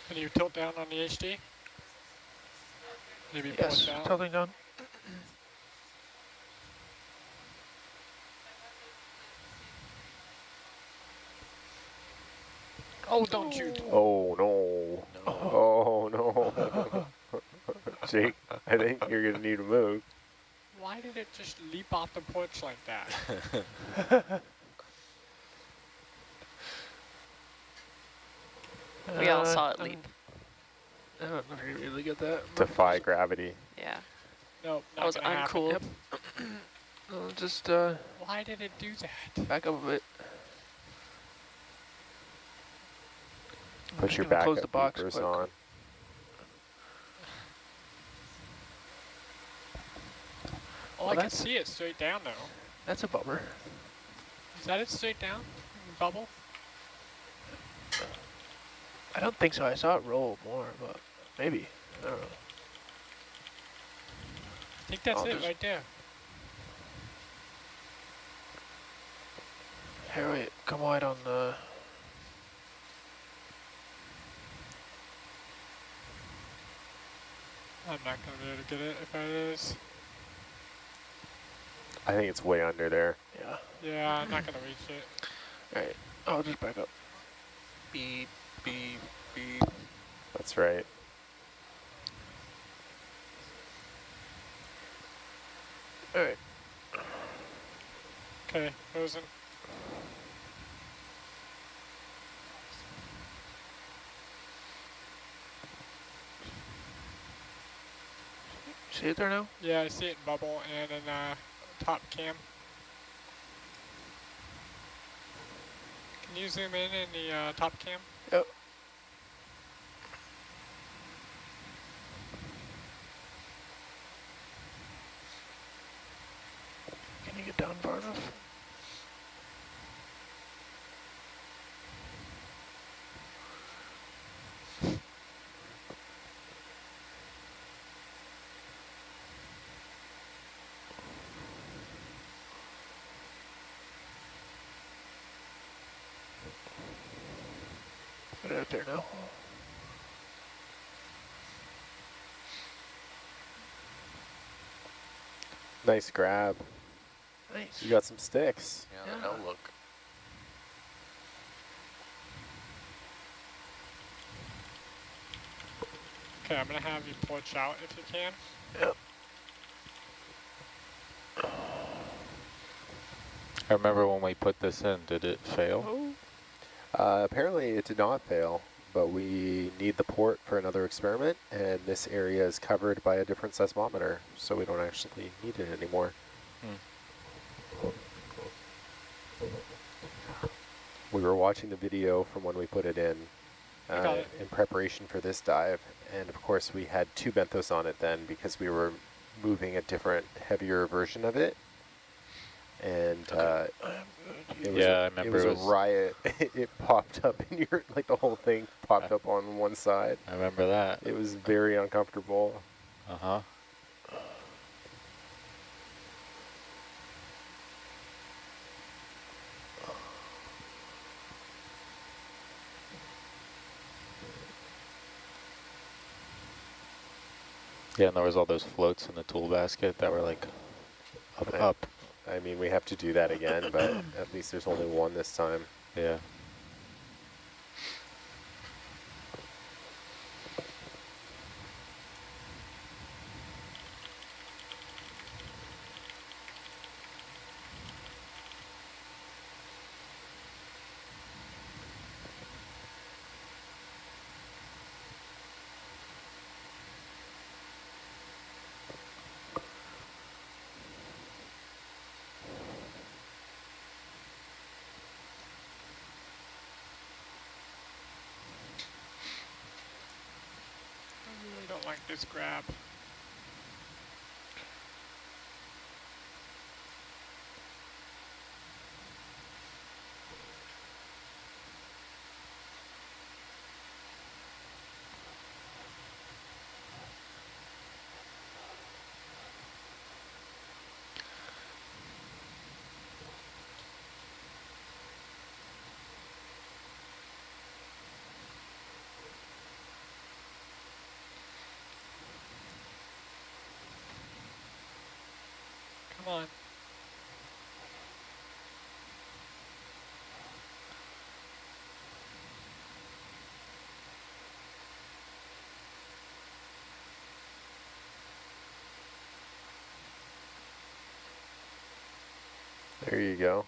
Can you tilt down on the HD? Maybe pull it Yes, down. tilting down. Oh, don't you? Oh, no. No. Oh, no. Jake, I think you're going to need to move. Why did it just leap off the porch like that? We all saw it leap. I don't know if you really get that. Defy gravity. Yeah. Nope, That not was gonna happen. uncool. Yep. Just Why did it do that? back up a bit. Put your Can we close backup the box beepers quick? on. Oh, I can see it straight down though. That's a bummer. Is that it straight down? Bubble? I don't think so. I saw it roll more, but maybe. I don't know. I think that's I'll it just- right there. Here, wait. Come wide on the... I'm not gonna be able to get it if it is. I think it's way under there. Yeah. Yeah, I'm not gonna reach it. All right. I'll just back up. Beep, beep, beep. That's right. All right. Okay, frozen. See it there now? Yeah, I see it in bubble and in top cam. Can you zoom in the top cam? Yep. Can you get down far enough? Get it out there now. Nice grab. Nice. You got some sticks. Yeah, the no look. Okay, I'm gonna have you porch out if you can. Yep. I remember when we put this in, did it fail? Apparently it did not fail, but we need the port for another experiment, and this area is covered by a different seismometer, so we don't actually need it anymore. We were watching the video from when we put it in preparation for this dive, and of course we had two benthos on it then because we were moving a different, heavier version of it. And it was I remember it was a riot. It popped up in your, like the whole thing popped up on one side. I remember that. It was very uncomfortable. Uh-huh. Yeah, and there was all those floats in the tool basket that were like up. I mean, we have to do that again, but at least there's only one this time. Yeah. I really don't like this grab. There you go.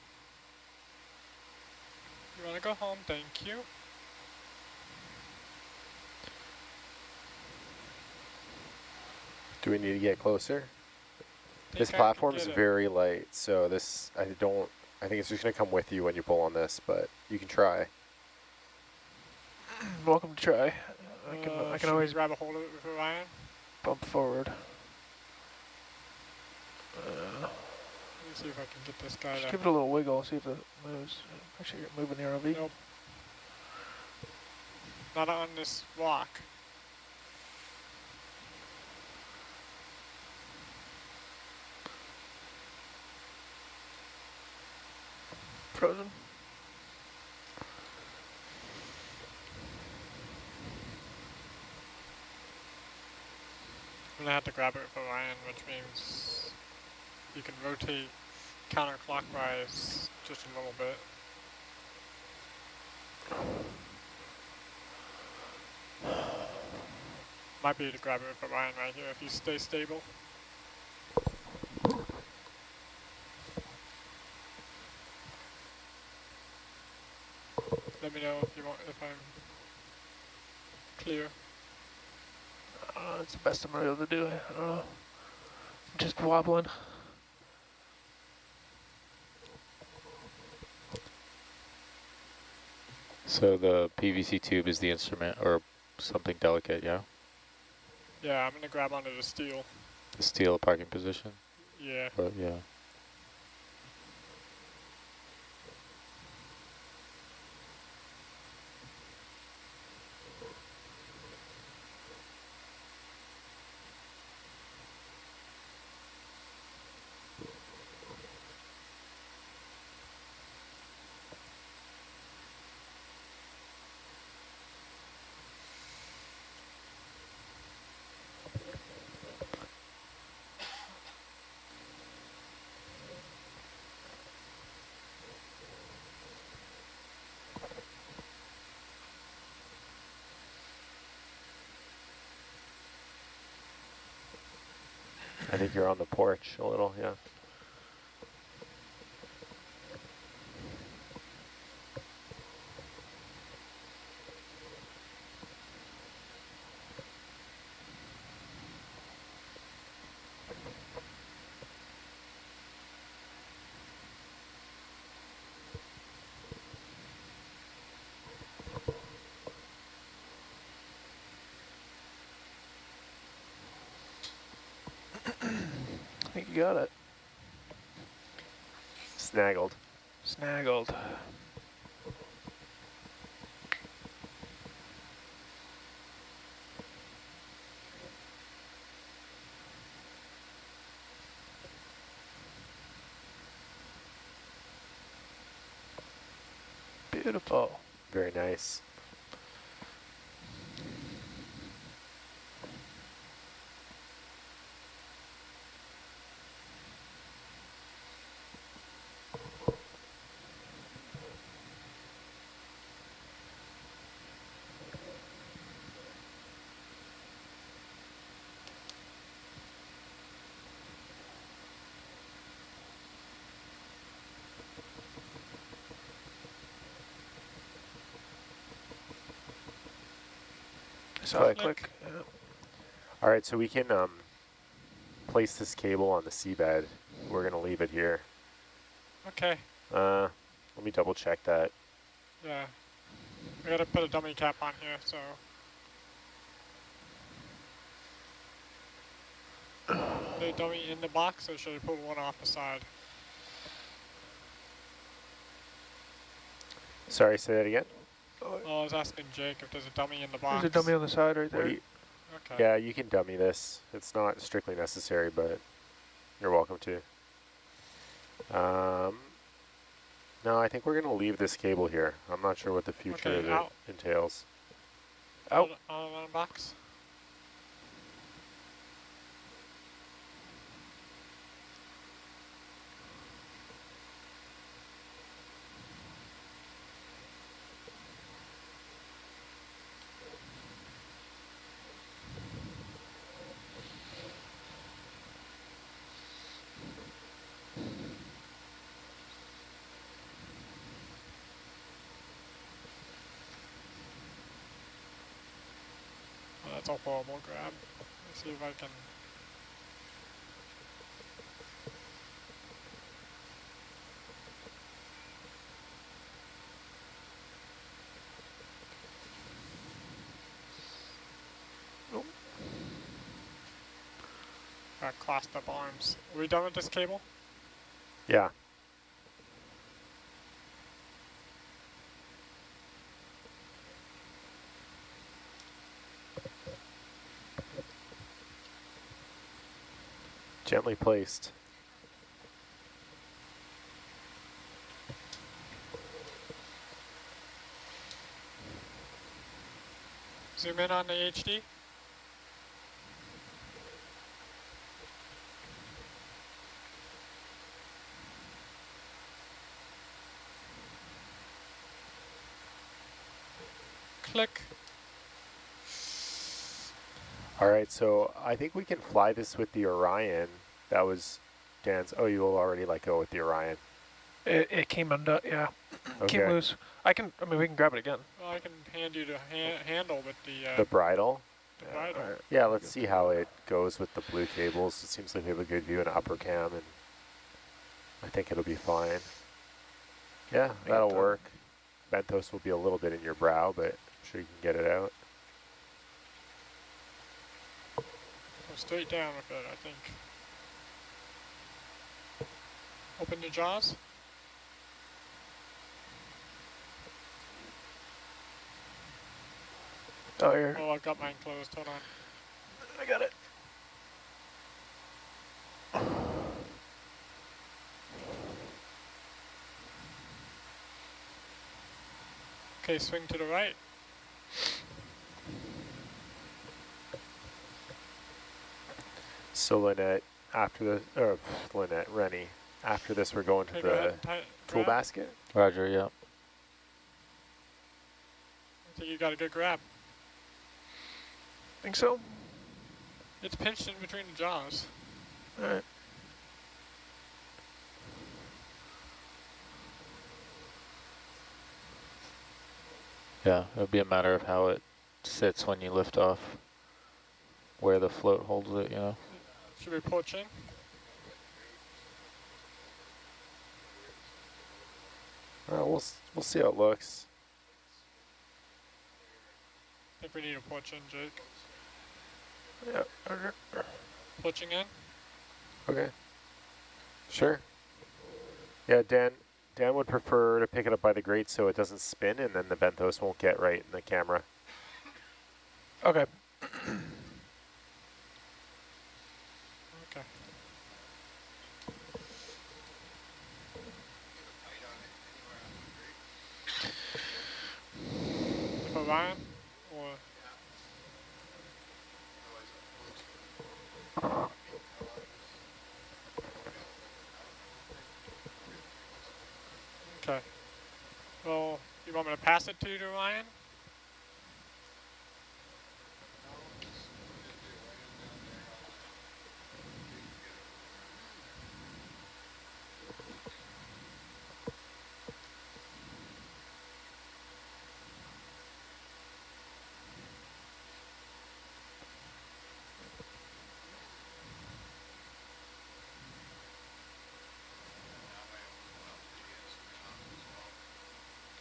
You wanna go home? Thank you. Do we need to get closer? Think This I can platform's get it. very light, so this, I think it's just gonna come with you when you pull on this, but you can try. Welcome to try. I can Should we always grab a hold of it with Ryan? bump forward. Let me see if I can get this guy Just to... give it a little wiggle, see if it moves. Make sure you're moving the ROV. Nope. Not on this rock. Frozen. I'm gonna have to grab it with Ryan, which means you can rotate counterclockwise just a little bit. Might be able to grab it with Ryan right here if you stay stable. Let me know if you want, if I'm clear. It's the best I'm able to do. I don't know. I'm just wobbling. So the PVC tube is the instrument or something delicate, yeah? Yeah, I'm gonna grab onto the steel. The steel parking position? Yeah. Or, yeah. I think you're on the porch a little, yeah. I think you got it. Snaggled. Snaggled. Beautiful. Very nice. Soft Click. click. Yeah. All right, so we can place this cable on the seabed. We're gonna leave it here. Okay. Let me double check that. Yeah. I gotta put a dummy cap on here, so. The dummy in the box, or should I pull one off the side? Sorry, say that again? Oh, I was asking Jake if there's a dummy in the There's box. a dummy on the side right What there. do you, Okay. yeah, you can dummy this. It's not strictly necessary, but you're welcome to. No, I think we're gonna leave this cable here. I'm not sure what the future of it entails. Out. Out of the box. That's a horrible grab. Let's see if I can. Nope. Got crossed up arms. Are we done with this cable? Yeah. Gently placed. Zoom in on the HD. Click. All right, so I think we can fly this with the Orion. That was Dan's. Oh, you will already let go with the Orion. It came undone, yeah. Came Okay. loose. I mean, we can grab it again. Well, I can hand you the handle with The bridle. the bridle. Alright. Yeah, let's see how it goes with the blue cables. It seems like we have a good view in upper cam, and I think it'll be fine. Yeah, that'll work. Benthos will be a little bit in your brow, but I'm sure you can get it out. Go straight down with it, I think. Open your jaws. Oh, here. Oh, I've got mine closed. Hold on. I got it. Okay, swing to the right. So Lynette, after the, Lynette, Rennie, after this we're going to Okay, go ahead the and tool grab. basket. Roger, yeah. I think you got a good grab. Think so? It's pinched in between the jaws. Alright. Yeah, it would be a matter of how it sits when you lift off, where the float holds it, you know. Should we pull chin? We'll see how it looks. I think we need a pull chin, Jake. Yeah. Okay. Pushing in. Okay. Sure. Yeah, Dan would prefer to pick it up by the grate so it doesn't spin, and then the benthos won't get right in the camera. Okay. Okay. If Orion or okay. Well, you want me to pass it to Orion?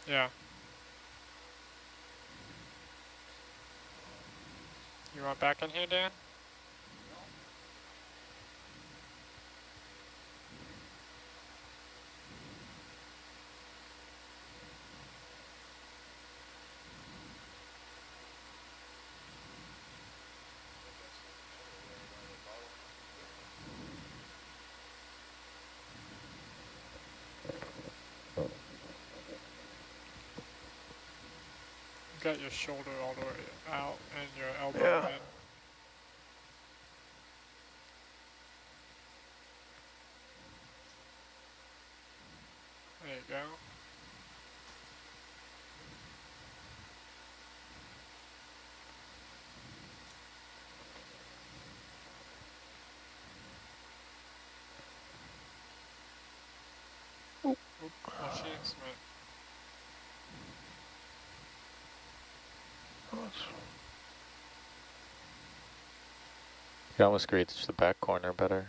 Yeah. You want back in here, Dan? You got your shoulder all the way out and your elbow in. There you go. Oop, machine instrument. You almost reach the back corner better.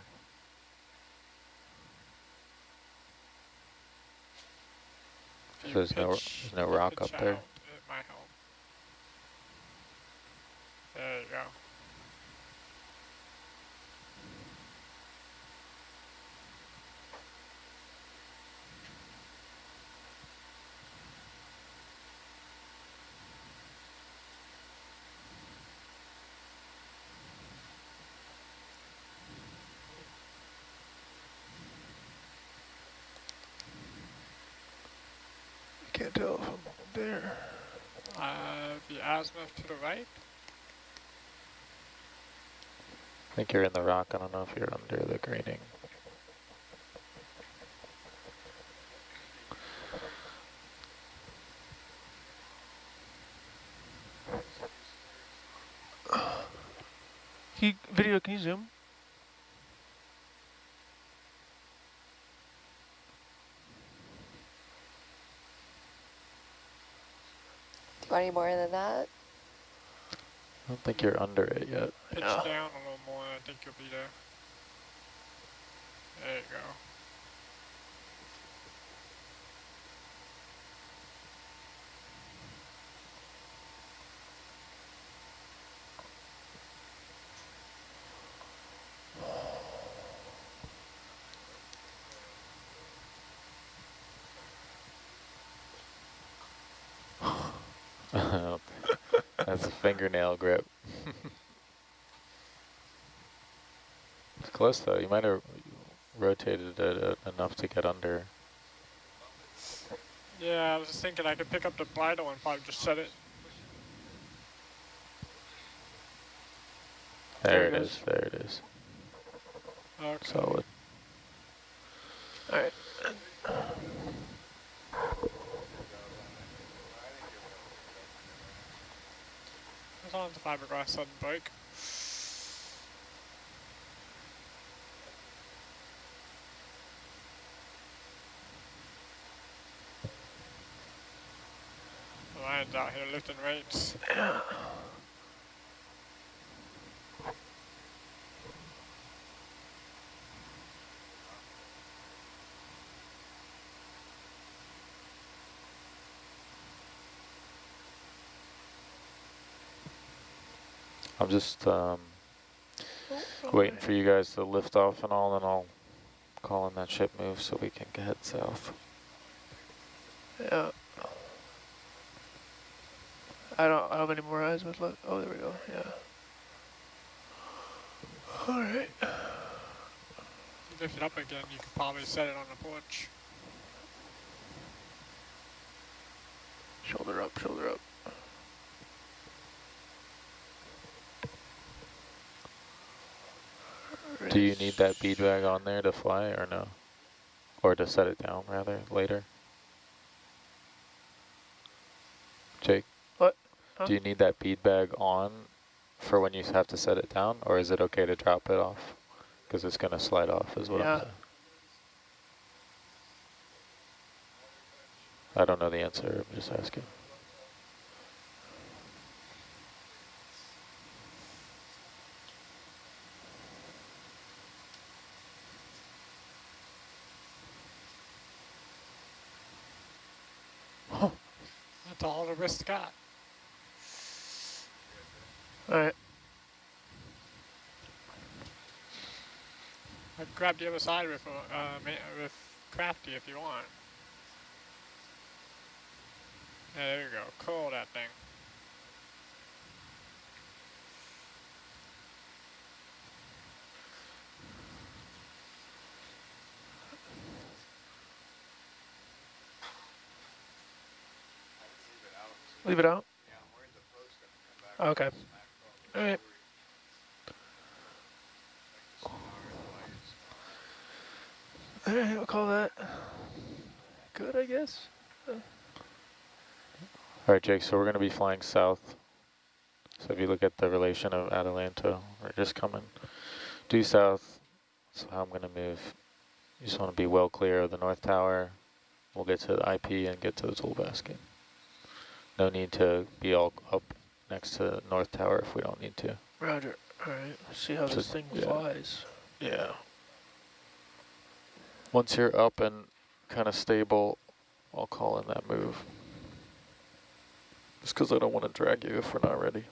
If you There's pitch no the rock pitch up there. out, it might help. There you go. I can't tell if I'm there. The azimuth to the right. I think you're in the rock. I don't know if you're under the greening. Video, can you zoom? Do you want any more than that? I don't think you're under it yet. Pitch Yeah. down a little more, I think you'll be there. There you go. That's a fingernail grip. It's close though. You might have rotated it enough to get under. Yeah, I was just thinking I could pick up the bridle and probably just set it. There it is. There it is. Okay. Solid. All right. As long as the fiberglass doesn't break. Ryan's out here lifting weights. Yeah. I'm just waiting for you guys to lift off and all, and I'll call in that ship move so we can head south. Yeah. I don't have any more azimuth left. Oh, there we go. Yeah. All right. You lift it up again, you could probably set it on the porch. Shoulder up, shoulder up. Do you need that bead bag on there to fly or no? Or to set it down rather later? Jake? What? Huh? Do you need that bead bag on for when you have to set it down, or is it okay to drop it off? Because it's going to slide off is what Yeah. I'm saying. I don't know the answer, I'm just asking. That's all the wrist got. All right. I can grab the other side with Crafty if you want. There you go, curl that thing. Leave it out? Okay. All right. All right, I'll call that good, I guess. All right, Jake, so we're going to be flying south. So if you look at the relation of Atalanta, we're just coming due south. So how I'm going to move, you just want to be well clear of the north tower. We'll get to the IP and get to the tool basket. No need to be all up next to the north tower if we don't need to. Roger. Alright, see how this thing yeah. flies. Yeah. Once you're up and kind of stable, I'll call in that move. Just because I don't want to drag you if we're not ready.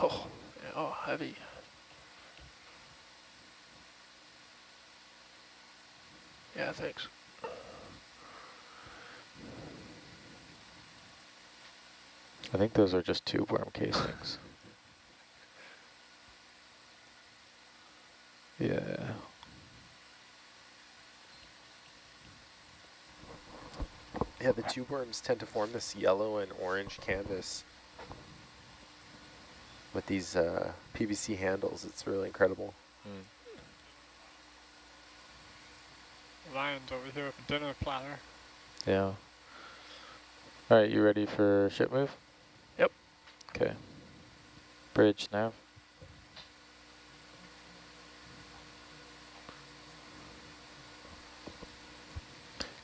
Oh, yeah, oh, heavy. Yeah, thanks. I think those are just tube worm casings. Yeah. Yeah, the tube worms tend to form this yellow and orange canvas with these PVC handles. It's really incredible. Mm. Lion's over here with a dinner platter. Yeah. All right, you ready for ship move? Yep. Okay. Bridge nav.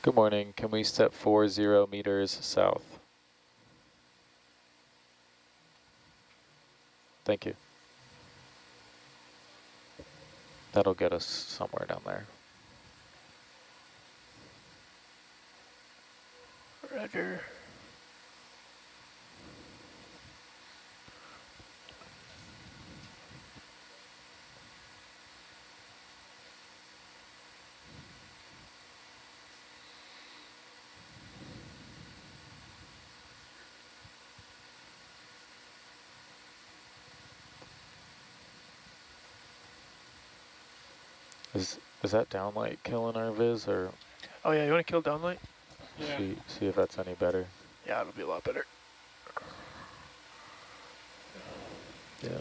Good morning. Can we step 40 meters south? Thank you. That'll get us somewhere down there. Roger. Is that downlight killing our viz, or Oh yeah, you want to kill downlight? Yeah. see if that's any better? Yeah, it'll be a lot better. Yeah.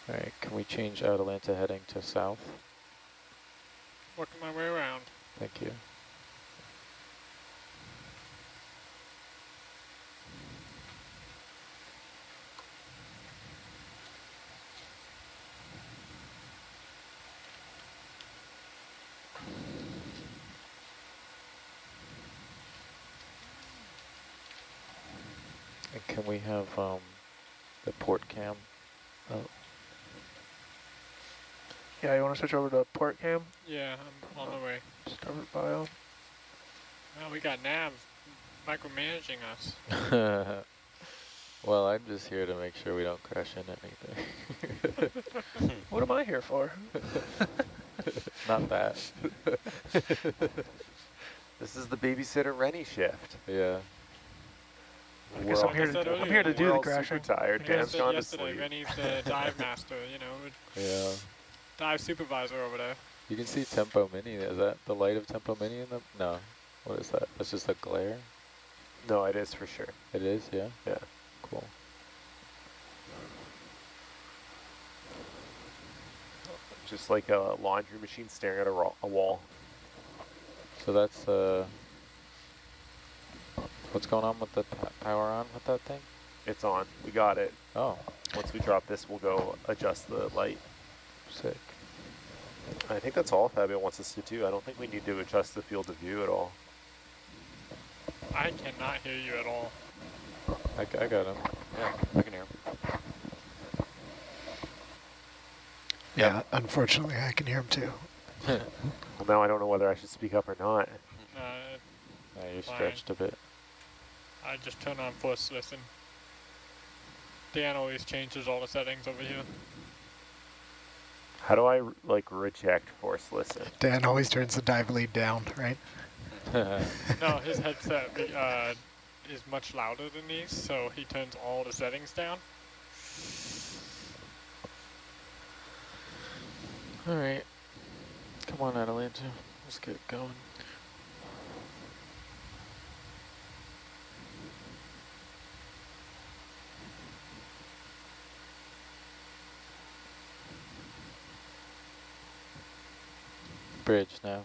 All right, can we change Atalanta heading to south? Working my way around. Thank you. And can we have the port cam? Oh, Yeah, you want to switch over to port cam? Yeah, I'm on the way. Starboard bio. Well, we got nav micromanaging us. well, I'm just here to make sure we don't crash into anything. What am I here for? Not that. This is the babysitter Rennie shift. Yeah. I guess I'm here to do we're the all crashing. super tired. I Dan's said gone to yesterday, sleep. Rennie's the dive master, you know, Yeah. dive supervisor over there. You can see Tempo Mini. Is that the light of Tempo Mini in the? No. What is that? That's just a glare? No, it is for sure. It is, yeah? Yeah. Cool. Just like a laundry machine staring at a wall. So that's what's going on with the power on with that thing? It's on. We got it. Oh, Once we drop this, we'll go adjust the light. sick. I think that's all Fabio wants us to do. I don't think we need to adjust the field of view at all. I cannot hear you at all. I got him. Yeah, I can hear him. Yeah, unfortunately, I can hear him too. Well, now I don't know whether I should speak up or not. Yeah, you're Fine. stretched a bit. I just turn on force listen. Dan always changes all the settings over here. How do I like reject force listen? Dan always turns the dive lead down, right? No, his headset is much louder than these, so he turns all the settings down. All right. Come on, Atalanta. Let's get going. Bridge nav.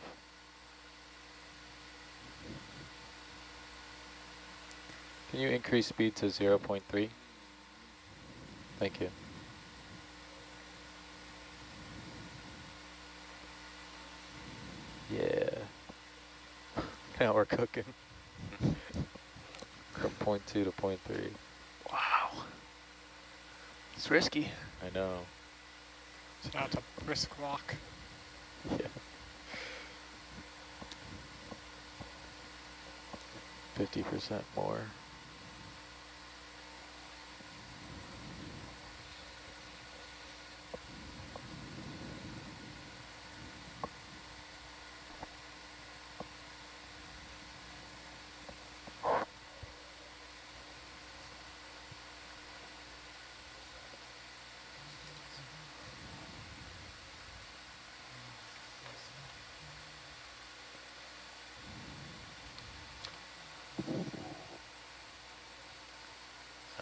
Can you increase speed to 0.3? Thank you. Yeah. Now we're cooking. From 0.2 to 0.3. Wow. It's risky. I know. So now it's a brisk walk. Yeah. 50% more.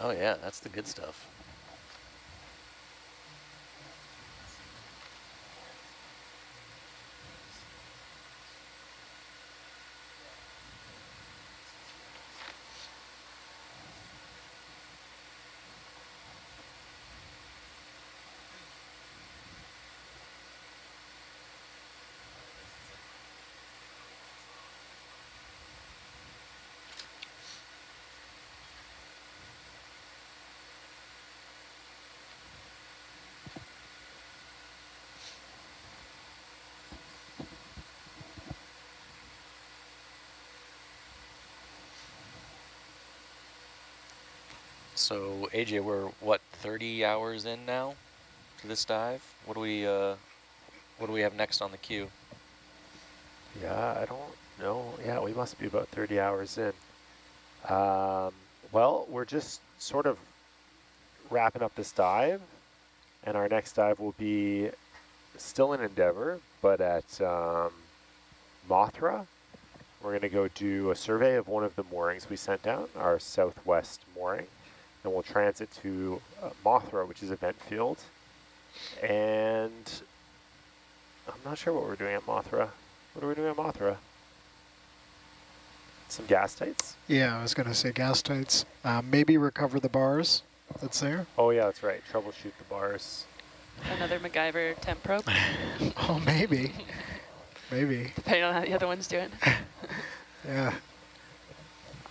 Oh yeah, that's the good stuff. So AJ, we're what, 30 hours in now to this dive? What do we have next on the queue? Yeah, I don't know. Yeah, we must be about 30 hours in. Well, we're just sort of wrapping up this dive, and our next dive will be still in Endeavour, but at Mothra. We're going to go do a survey of one of the moorings we sent down, our southwest mooring, and we'll transit to Mothra, which is a vent field. And I'm not sure what we're doing at Mothra. What are we doing at Mothra? Some gas tights? Yeah, I was going to say gas tights. Maybe recover the bars that's there. Oh yeah, that's right. Troubleshoot the bars. Another MacGyver temp probe. Oh, maybe. Maybe. Depending on how the other one's doing. Yeah.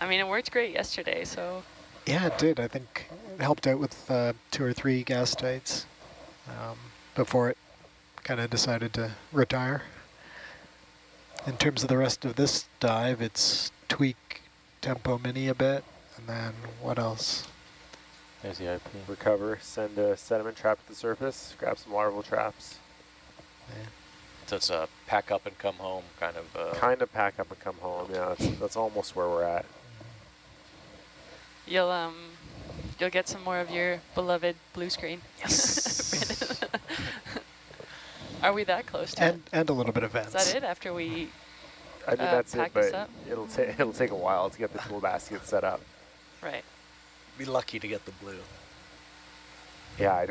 I mean, it worked great yesterday, so. Yeah, it did. I think it helped out with 2 or 3 gas tights before it kind of decided to retire. In terms of the rest of this dive, it's tweak tempo mini a bit, and then what else? There's the IP. Recover, send a sediment trap to the surface, grab some larval traps. Yeah. So it's a pack up and come home kind of. Kind of pack up and come home. Yeah, that's almost where we're at. You'll get some more of your beloved blue screen. Yes. Are we that close to it? And a little bit of vents. Is that it after we I mean, that's it, pack this but up? it'll take a while to get the tool basket set up. Right. Be lucky to get the blue. Yeah,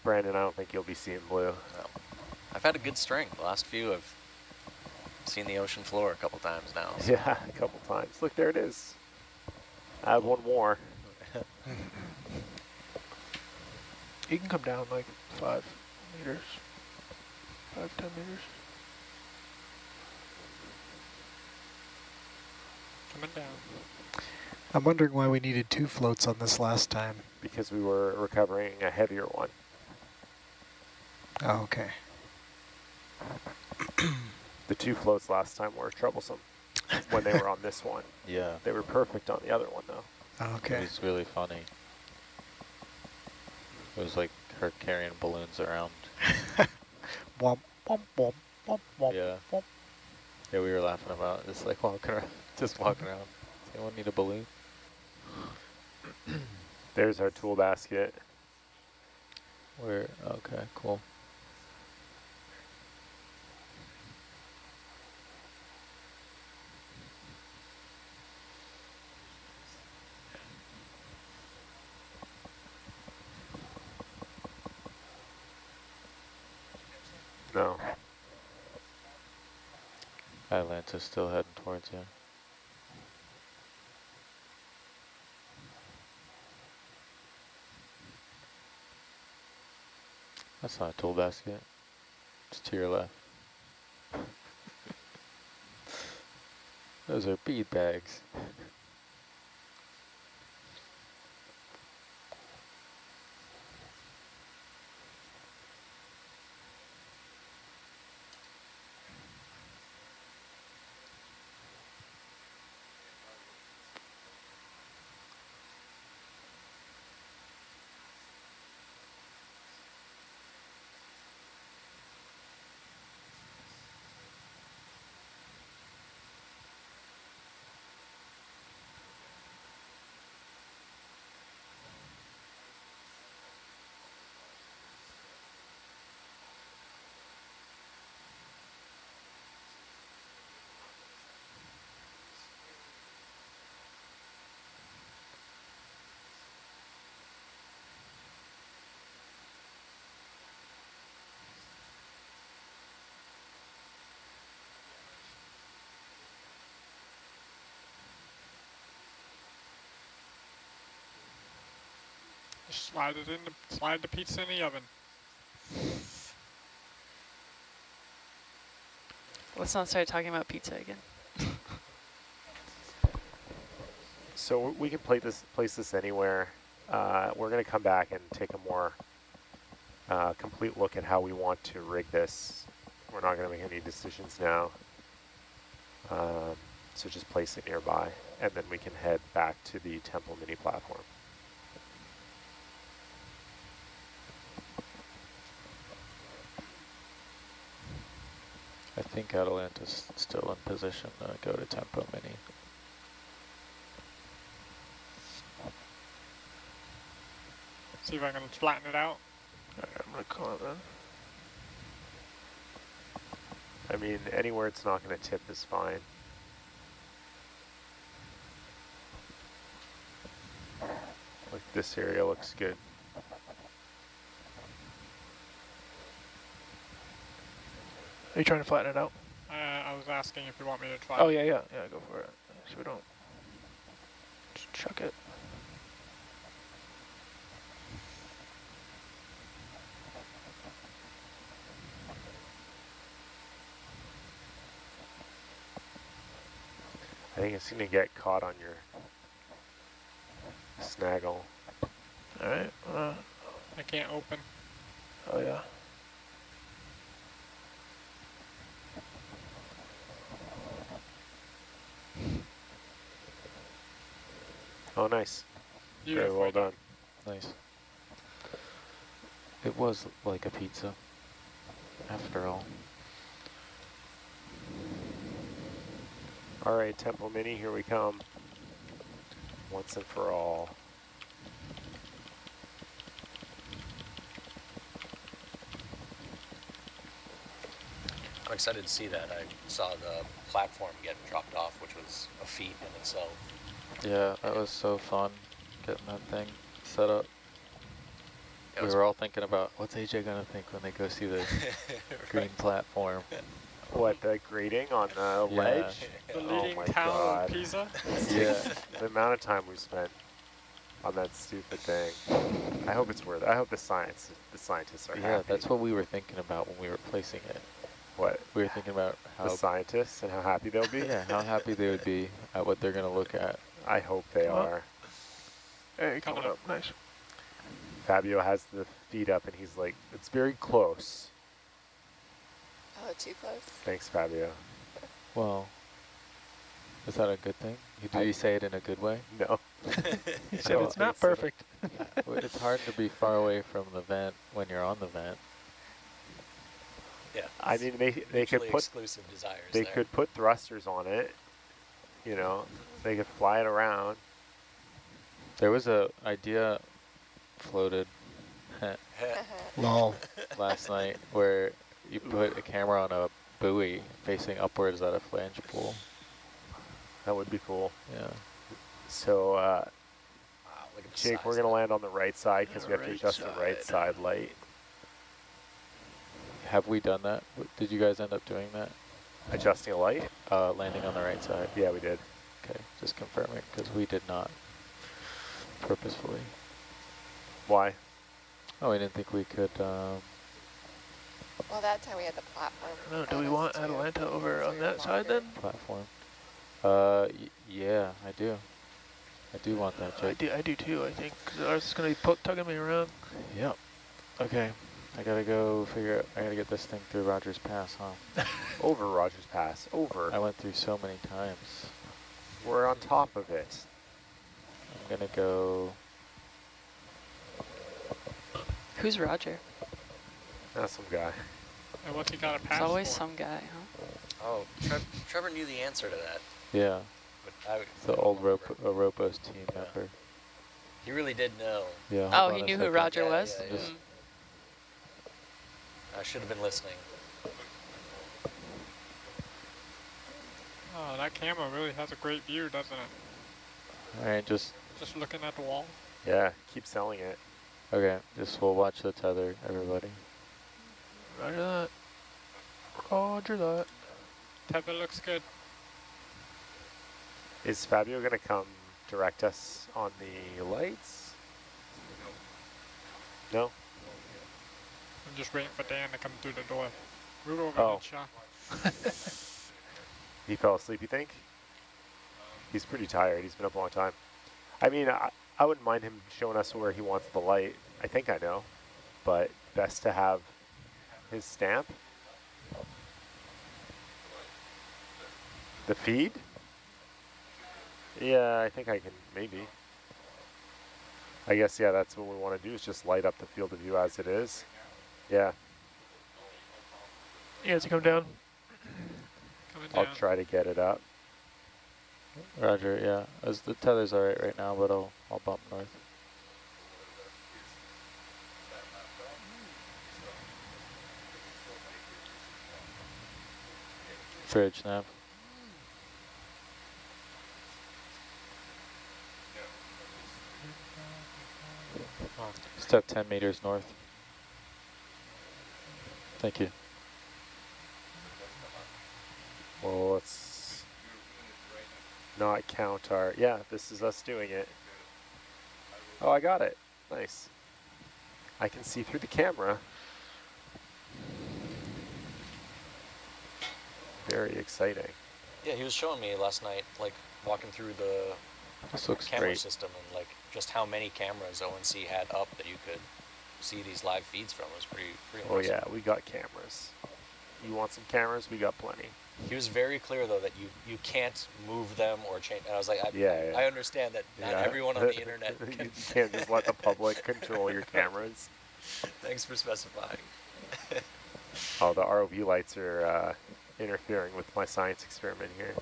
Brandon, I don't think you'll be seeing blue. No. I've had a good string. The last few I've seen the ocean floor a couple times now. So. Yeah, a couple times. Look, there it is. I have one more. You can come down like 5 meters, 5, 10 meters. Coming down. I'm wondering why we needed 2 floats on this last time. Because we were recovering a heavier one. Oh, okay. The 2 floats last time were troublesome when they were on this one. Yeah. They were perfect on the other one, though. Okay. It was really funny. It was like her carrying balloons around. Womp, womp, womp, womp, womp, Yeah. womp. Yeah, we were laughing about just like walking around, just walking around. Does anyone need a balloon? There's our tool basket. Where? Okay, cool. No. Atlanta's still heading towards you. That's not a tool basket. It's to your left. Those are bead bags. Just slide the pizza in the oven. Let's not start talking about pizza again. So we can place this anywhere. We're going to come back and take a more complete look at how we want to rig this. We're not going to make any decisions now. So just place it nearby, and then we can head back to the Temple mini platform. I think Atalanta's still in position to go to Tempo Mini. See if I can flatten it out. I'm going to call it then. I mean, anywhere it's not going to tip is fine. Like this area looks good. Are you trying to flatten it out? I was asking if you want me to try. Oh, yeah, go for it. So we don't just chuck it. I think it's going to get caught on your snaggle. All right. I can't open. Oh, yeah. Oh, nice. Very Beautiful. well done. Nice. It was like a pizza, after all. All right, Temple Mini, here we come. Once and for all. I'm excited to see that. I saw the platform get dropped off, which was a feat in itself. Yeah, that was so fun, getting that thing set up. It We was were all thinking about, what's AJ going to think when they go see the green platform? What, the grading on the Yeah. ledge? The Oh leading my tower God. of Pisa. Yeah. The amount of time we spent on that stupid thing. I hope it's worth it. I hope the scientists are happy. Yeah, that's what we were thinking about when we were placing it. What? We were thinking about The how, scientists and how happy they'll be? yeah, how happy they would be at what they're going to look at. I hope they Come up. are. Hey, coming up. Nice. Fabio has the feet up and he's like, it's very close. Oh, too close? Thanks, Fabio. Well, is that a good thing? Did he say it in a good way? No. He said don't it's not think so. perfect. Well, it's hard to be far away from the vent when you're on the vent. Yeah. I mean, they could Mutually put exclusive desires. they there. could put thrusters on it. You know, they could fly it around. There was a idea floated Lol. last night where you put a camera on a buoy facing upwards at a flange pool. That would be cool. Yeah. So, Wow, look at the Jake, size we're going to of land on the right side because we have to Right adjust the right side light. Have we done that? Did you guys end up doing that? Adjusting a light? Landing on the right side? Yeah, we did. Okay, just confirming, because we did not purposefully. Why? Oh, we didn't think we could Well, that time we had the platform. No, do we want Atalanta over on that side then? Platform. Yeah, I do. I do want that, Jake. I do too, I think, because ours is going to be tugging me around. Yep. Okay. I gotta go figure out, I gotta get this thing through Rogers Pass, huh? Over Rogers Pass, over. I went through so many times. We're on top of it. I'm gonna go, Who's Roger? That's some guy. And what's he got a pass There's always for? some guy, huh? Oh, Trevor knew the answer to that. yeah, But I the don't old remember. Ropos team Yeah. member. He really did know. Yeah. Oh, hold he on a knew who second. Roger Yeah, was? yeah, yeah. Just- I should have been listening. Oh, that camera really has a great view, doesn't it? All right, just, Just looking at the wall. Yeah, keep selling it. okay, just we'll watch the tether, everybody. Roger that. Roger that. Tether looks good. Is Fabio going to come direct us on the lights? No? I'm just waiting for Dan to come through the door. Move over, Oh. Shaw. He fell asleep, you think? He's pretty tired. He's been up a long time. I mean, I wouldn't mind him showing us where he wants the light. I think I know, but best to have his stamp. The feed? Yeah, I think I can, maybe. I guess, yeah, that's what we want to do, is just light up the field of view as it is. Yeah, You guys come down. Coming I'll down. try to get it up. Roger, yeah. As the tether's all right now, but I'll bump north. Fridge nav. Step 10 meters north. Thank you. Well, let's not count our, yeah, this is us doing it. Oh, I got it. Nice. I can see through the camera. Very exciting. Yeah, he was showing me last night, like walking through the This looks camera great. system and like just how many cameras ONC had up that you could see these live feeds from. It was pretty Oh impressive. yeah, we got cameras. You want some cameras? We got plenty. He was very clear though that you can't move them or change. And I was like, Yeah. I understand that not everyone on the internet You can. can't just let the public control your cameras. Thanks for specifying. Oh, the ROV lights are interfering with my science experiment here.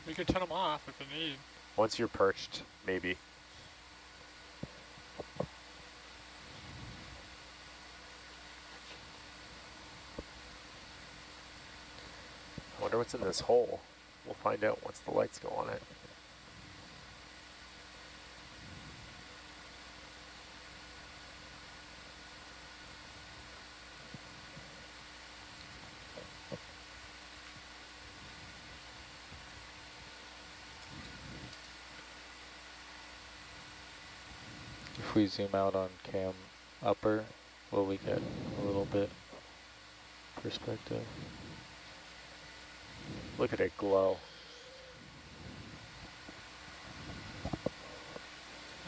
You can turn them off if you need. Once you're perched, maybe. I wonder what's in this hole. We'll find out once the lights go on it. If we zoom out on cam upper, will we get a little bit perspective? Look at it glow.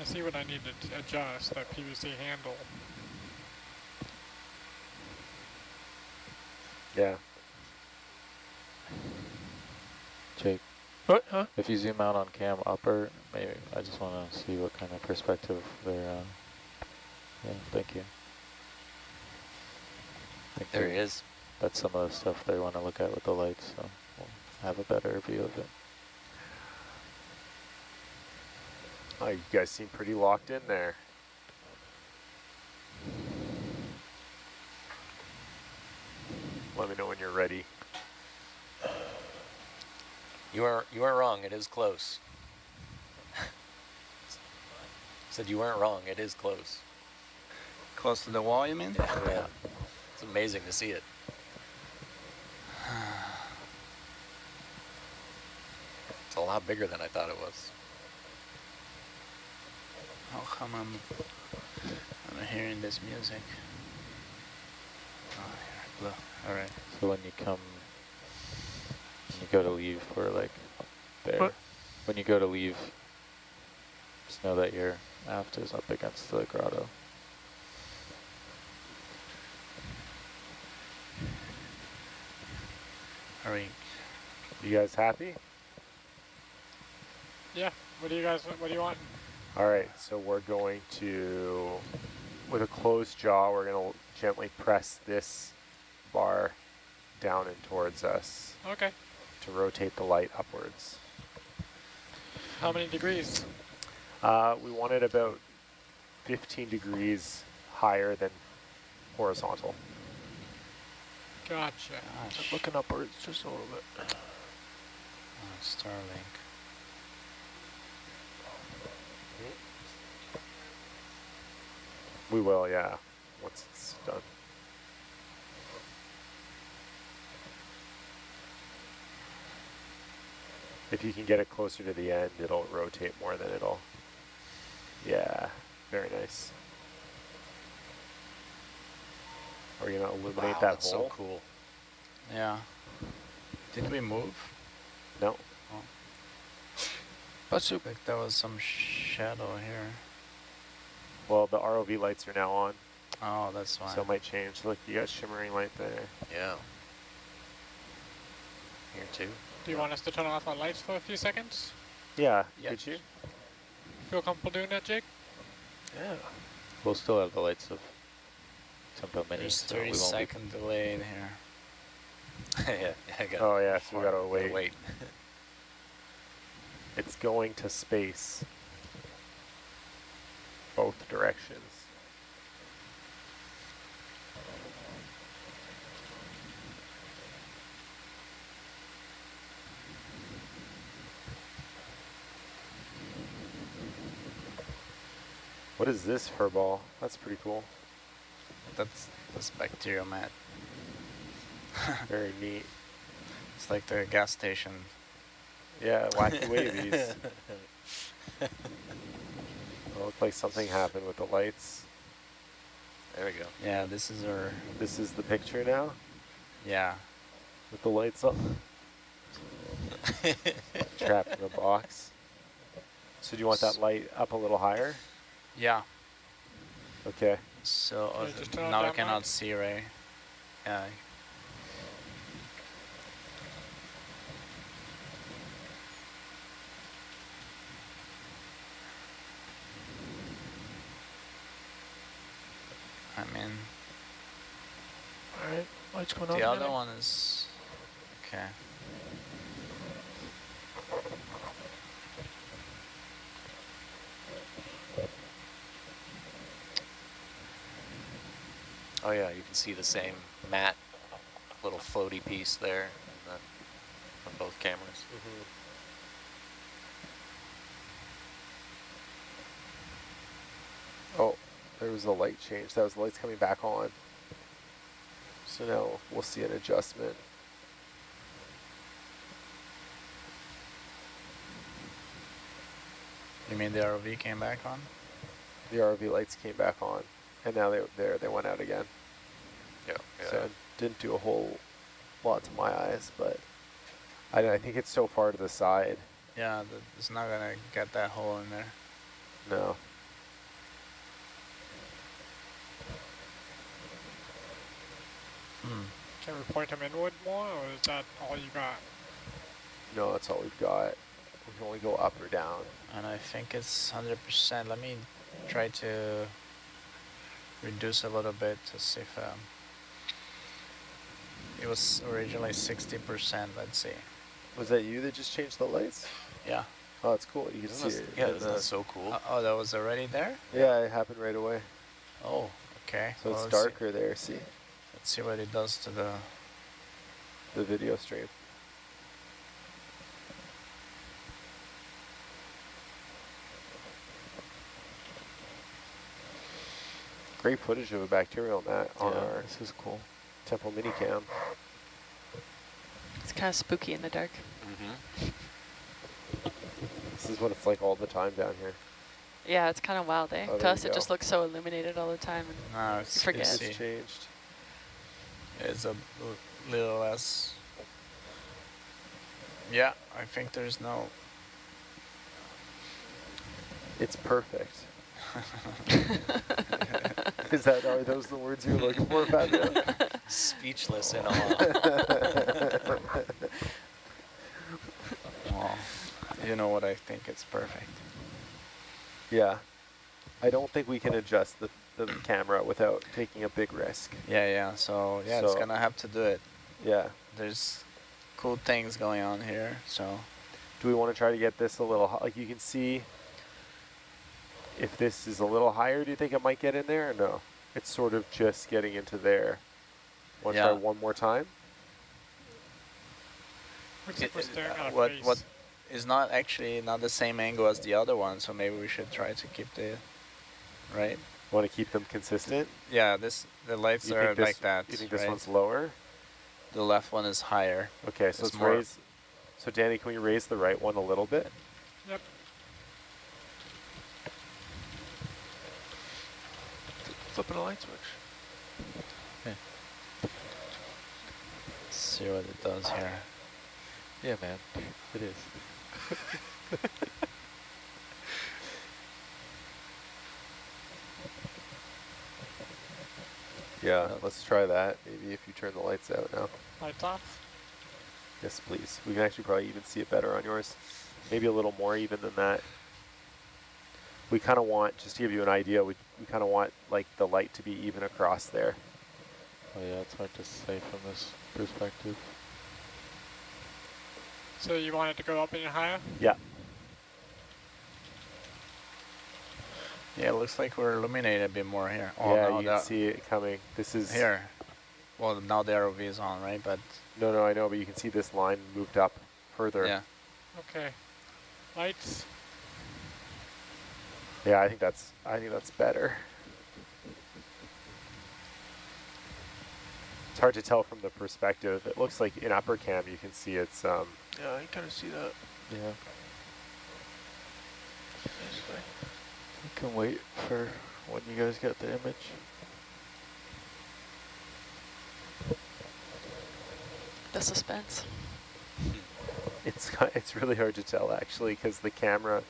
I see what I need to adjust, that PVC handle. Yeah. Jake, What? Huh? if you zoom out on cam upper, maybe I just want to see what kind of perspective they're. Yeah, thank you. I think There he is. That's some of the stuff they want to look at with the lights, so we'll have a better view of it. Oh, you guys seem pretty locked in there. Let me know when you're ready. You weren't wrong. It is close. Said you weren't wrong. It is close. Close to the wall, you mean? Yeah. It's amazing to see it. It's a lot bigger than I thought it was. How come I'm hearing this music? Oh, here. All right. So when you come, when you go to leave, we're like there. What? When you go to leave, just know that your aft is up against the grotto. All right. You guys happy? Yeah. What do you want? All right, so we're going to, with a closed jaw, we're going to gently press this bar down and towards us Okay. to rotate the light upwards. How many degrees? We want it about 15 degrees higher than horizontal. Gotcha. Gosh. Looking upwards just a little bit. Oh, Starlink. We will, yeah, once it's done. If you can get it closer to the end, it'll rotate more than it'll. Yeah, very nice. Are you going to illuminate Wow, that that's hole? so cool. Yeah. Did we move? No. That's super. Like there was some shadow here. Well, the ROV lights are now on, Oh, that's why. so it might change. Look, you got shimmering light there. Yeah. Here too. Do you want us to turn off our lights for a few seconds? Yeah, Yeah. could you? Feel comfortable doing that, Jake? Yeah. We'll still have the lights of Tempo Mini, There's so we 30 won't be. second delay in here. Yeah, I got Oh yeah, so we gotta wait. wait. It's going to space. Both directions. What is this furball? That's pretty cool. That's bacterial mat. Very neat. It's like the gas station. Yeah, wacky wavies. It looked like something happened with the lights. There we go. Yeah, this is our. This is the picture now Yeah. with the lights up. Trapped in a box. So do you want that light up a little higher? Yeah. Okay. So Okay, just turn on now I that cannot light. see, right? Yeah. I'm in. All right. Lights going on. The other one is okay. Oh yeah, you can see the same matte little floaty piece there on both cameras. Oh, there was a light change. That was the lights coming back on. So now we'll see an adjustment. You mean the ROV came back on? The ROV lights came back on, and now they went out again. Yeah, yeah. So it didn't do a whole lot to my eyes, but I think it's so far to the side. Yeah, it's not gonna get that hole in there. No. Can we point them inward more, or is that all you got? No, that's all we've got. We can only go up or down. And I think it's 100%. Let me try to reduce a little bit to see if it was originally 60%. Let's see. Was that you that just changed the lights? Yeah. Oh, that's cool. You can see it. Yeah, in isn't that so cool? Oh, that was already there? Yeah, it happened right away. Oh, okay. So Well, it's let's see. darker there, see? Let's see what it does to the... The video stream. Great footage of a bacterial mat on our This is cool. Tempo mini cam. It's kind of spooky in the dark. Mm-hmm. This is what it's like all the time down here. Yeah, it's kind of wild, eh? Oh, To there us, you it go. just looks so illuminated all the time. And No, it's forget. It's see. changed. is a little less. Yeah, I think there's no. It's perfect. Are those the words you're looking for, Fabio? Speechless in awe. Well, you know what I think, it's perfect. Yeah. I don't think we can adjust the camera without taking a big risk. Yeah, so yeah, it's gonna have to do it. Yeah. There's cool things going on here, so. Do we want to try to get this a little, like you can see, if this is a little higher, do you think it might get in there or no? It's sort of just getting into there. Want to try one more time? Looks like we're staring at a What face. is not actually not the same angle as the other one, so maybe we should try to keep the, right? Want to keep them consistent? Yeah, the lights are like that. You think this one's lower? The left one is higher. Okay, so let's raise. So Danny, can we raise the right one a little bit? Yep. Flipping a light switch. Okay. Let's see what it does here. Yeah, man, it is. Yeah, let's try that. Maybe if you turn the lights out now. Lights off. Yes, please. We can actually probably even see it better on yours. Maybe a little more even than that. We kind of want, just to give you an idea, we kind of want like the light to be even across there. Oh yeah, it's hard to say from this perspective. So you want it to go up any higher? Yeah. Yeah, it looks like we're illuminated a bit more here. Oh, yeah, you can see it coming. This is here. Well, now the ROV is on, right? But no, I know, but you can see this line moved up further. Yeah. Okay. Lights. Yeah, I think that's better. It's hard to tell from the perspective. It looks like in upper cam you can see it's Yeah, I kind of see that. Yeah. We can wait for when you guys get the image. The suspense. It's really hard to tell actually because the camera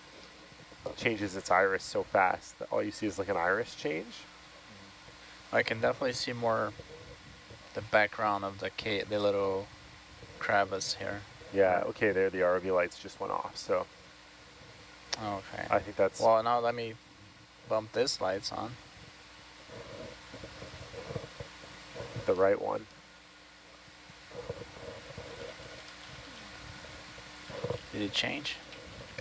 changes its iris so fast that all you see is like an iris change. I can definitely see more the background of the little crevice here. Yeah, okay, there the ROV lights just went off, so. Okay. I think that's. Well, now let me bump this lights on. The right one. Did it change?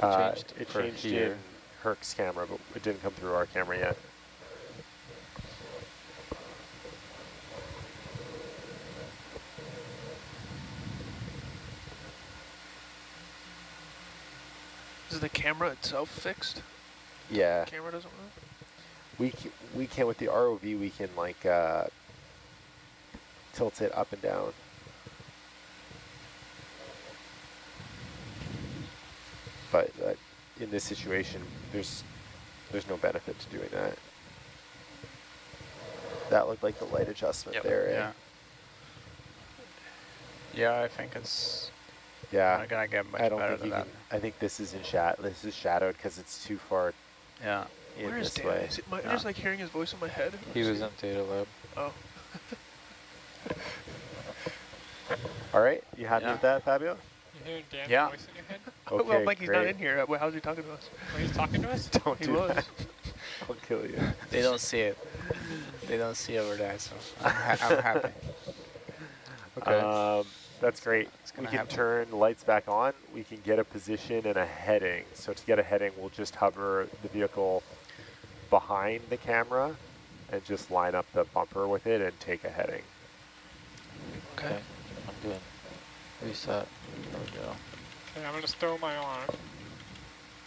It changed in Herc's camera, but it didn't come through our camera yet. Is the camera itself fixed? Yeah. The camera doesn't work? We can with the ROV we can like tilt it up and down. But in this situation, there's no benefit to doing that. That looked like the light adjustment there. Yeah. Yeah, I think it's. Yeah. Not gonna get much better than that. I think this is this is shadowed because it's too far. Yeah. In Where is this Dan? way. Is it just like hearing his voice in my head? He was in data lab. Oh. All right, you happy with that, Fabio? You hearing Dan's voice in your head? Okay, well, Mikey's great. not in here. Well, how's he talking to us? Oh, he's talking to us? Don't He do was. that. I'll kill you. They don't see it. They don't see over there, so I'm happy. Okay. That's great. We can turn the lights back on. We can get a position and a heading. So to get a heading, we'll just hover the vehicle behind the camera and just line up the bumper with it and take a heading. Okay, I'm doing reset. There we go. Okay, I'm going to stow my arm.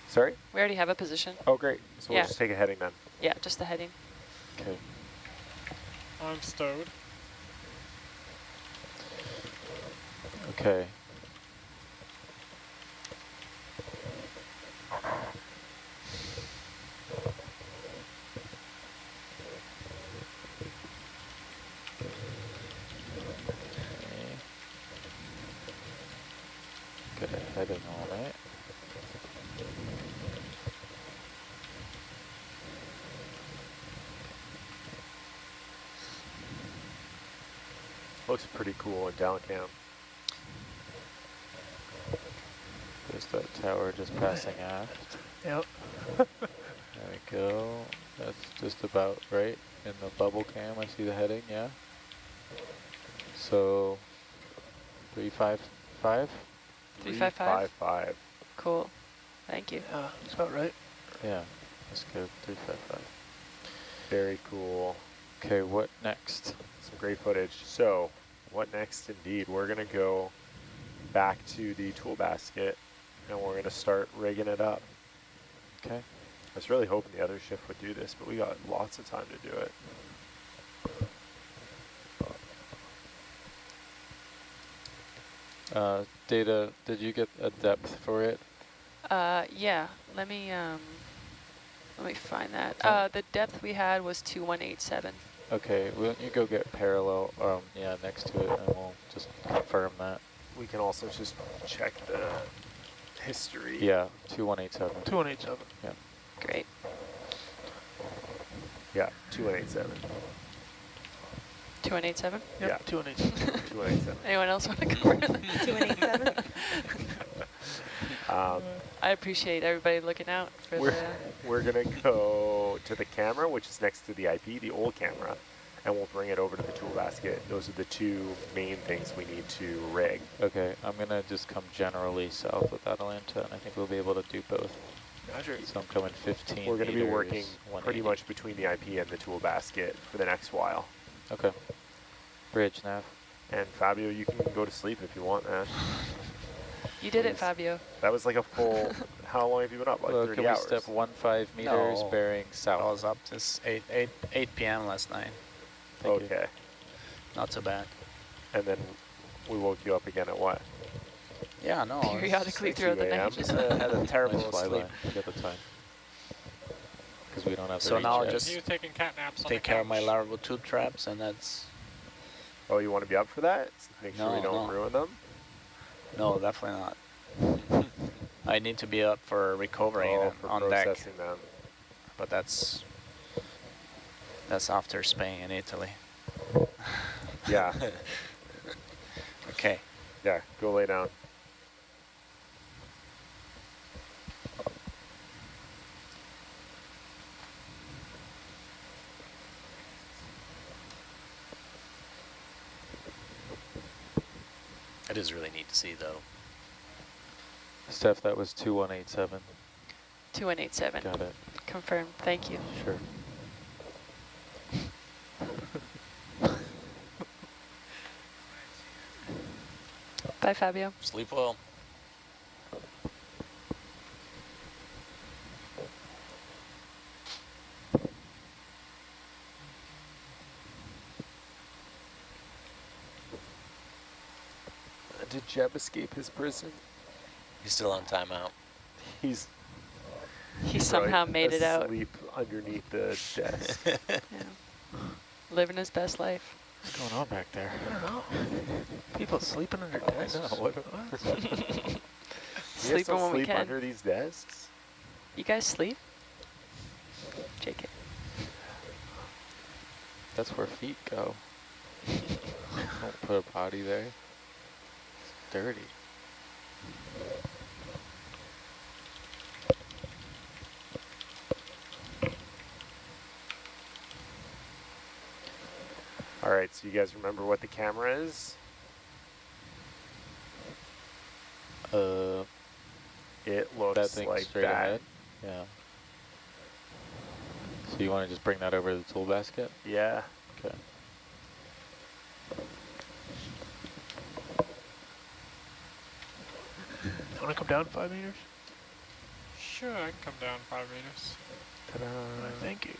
Sorry? We already have a position. Oh, great. So Yeah. we'll just take a heading then. Yeah, just the heading. Okay. I'm stowed. Okay. heading all right. Looks pretty cool in down cam. There's that tower just passing aft. Yep. There we go. That's just about right in the bubble cam. I see the heading, yeah. So 355? 355? 355. Cool. Thank you. Yeah, that's about right. Yeah, that's good. 355. Very cool. Okay, what next? Some great footage. So, what next? Indeed, we're going to go back to the tool basket and we're going to start rigging it up. Okay. I was really hoping the other shift would do this, but we got lots of time to do it. Data, did you get a depth for it? Yeah. Let me find that. Oh. The depth we had was 2187. Okay, why don't you go get parallel, yeah, next to it, and we'll just confirm that. We can also just check the history. Yeah, 2187. 2187. Yeah. Great. Yeah, 2187. 2187? Yep, Yeah. 2187. 2187. Anyone else want to confirm that? 2187. I appreciate everybody looking out for the... We're going to go to the camera, which is next to the IP, the old camera, and we'll bring it over to the tool basket. Those are the two main things we need to rig. Okay, I'm going to just come generally south with Atalanta, and I think we'll be able to do both. Roger. So I'm coming 15 We're going to be working pretty 180. much between the IP and the tool basket for the next while. Okay. Bridge nav. And Fabio, you can go to sleep if you want, man. You did it, Please. Fabio. That was like a full, how long have you been up? Like Well, 30 can we hours? step 15 meters No. bearing I south? was up this 8 p.m. last night. Thank you. Okay. Not so bad. And then we woke you up again at what? Yeah, no. Periodically 6 throughout the a.m.? night. Just had a terrible Nice sleep. flyby. Get the time. Because we don't have the So reach now yet. just He was taking cat naps on take the care of my couch. larval tube traps, and that's... Oh, you want to be up for that? Make sure we No, don't no. ruin them? No, definitely not. I need to be up for recovering Oh, them for on deck, processing them. but that's after Spain and Italy. Yeah, Okay. yeah, go lay down. That is really neat to see, though. Steph, that was 2187. 2187. Got it. Confirmed. Thank you. Sure. Bye, Fabio. Sleep well. Did Jeb escape his prison? He's still on timeout. He's He somehow made it out. asleep underneath the desk. Yeah. Living his best life. What's going on back there? I don't know. People sleeping under desks. I know, what? Do you guys Sleeping still when we sleep can. under these desks? You guys sleep? JK. That's where feet go. Don't put a body there. It's dirty. All right, so you guys remember what the camera is? It That looks thing like straight that. ahead? Yeah. So you want to just bring that over to the tool basket? Yeah. Okay. Want to come down 5 meters? Sure, I can come down 5 meters. Thank you.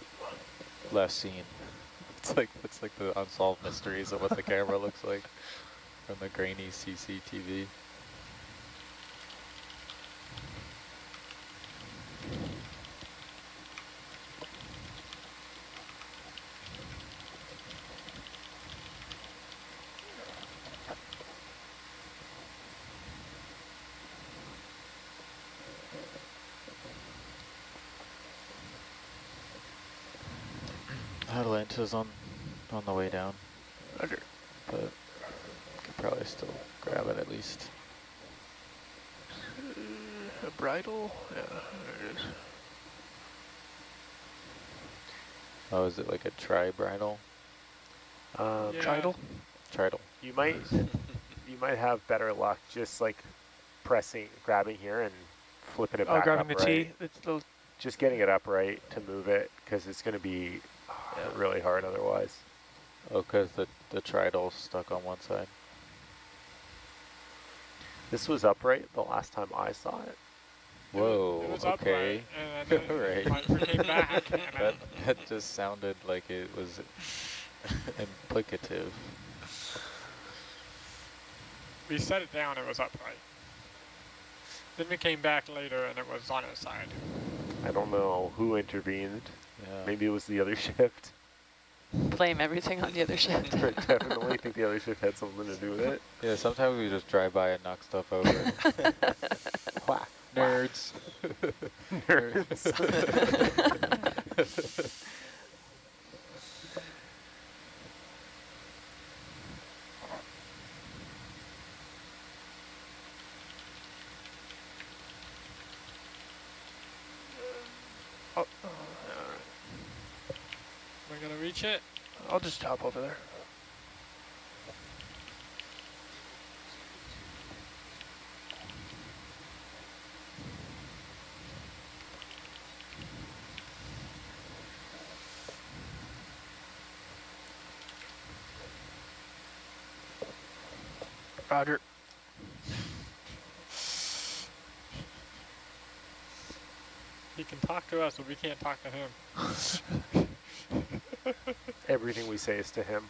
Last scene. It's like the unsolved mysteries of what the camera looks like from the grainy CCTV. Atalanta's on the way down, Roger. but could probably still grab it at least. A bridle? Yeah, there it is. Oh, is it like a tri-bridle? Yeah. Tridal? Tridal. You might have better luck just like grabbing here and flipping it Oh, back grabbing the upright. T. It's the, Just getting it upright to move it, because it's going to be really hard otherwise. Oh, because the tridal's stuck on one side. This was upright the last time I saw it. Whoa, It was okay. upright, and then Right. we came back. And That just sounded like it was implicative. we set it down, it was upright. Then we came back later and it was on its side. I don't know who intervened. Yeah. Maybe it was the other shift. Blame everything on the other shift. I definitely think the other shift had something to do with it. Yeah, sometimes we just drive by and knock stuff over. Whack. Nerds. Nerds. oh, We're gonna reach it. I'll just hop over there. Roger. He can talk to us, but we can't talk to him. Everything we say is to him.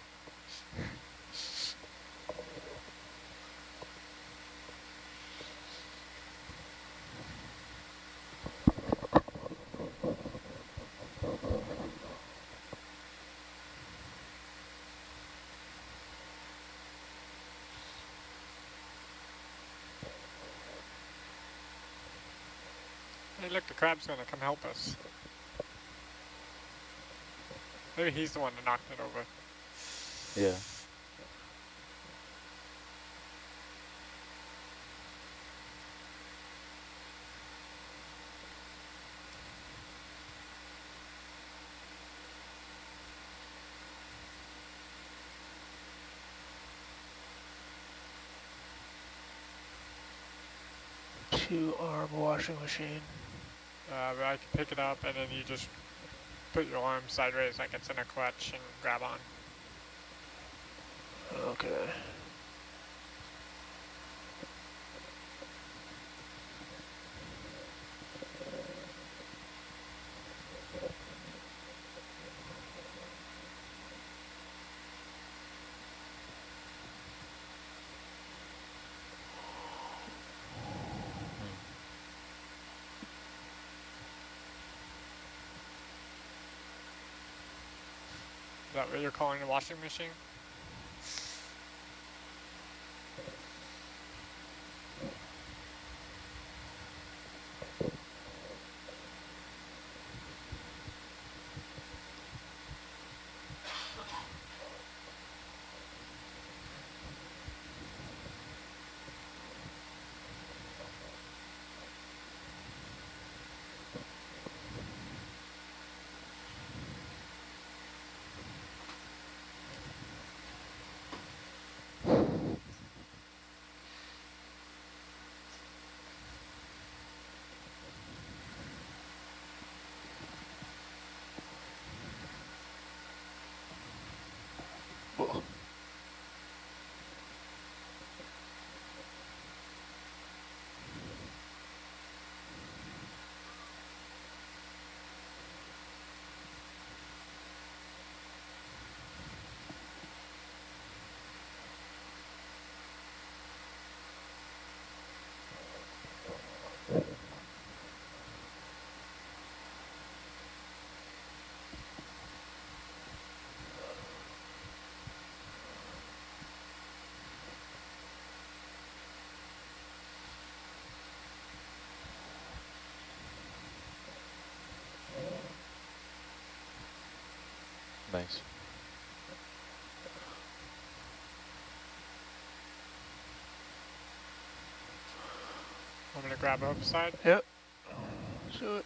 Hey, look, the crab's gonna come help us. Maybe he's the one that knocked it over. Yeah. Two-arm washing machine. But I can pick it up and then you just put your arm sideways like it's in a clutch and grab on. Okay. Is that what you're calling the washing machine? Nice. I'm gonna grab over side. Yep. So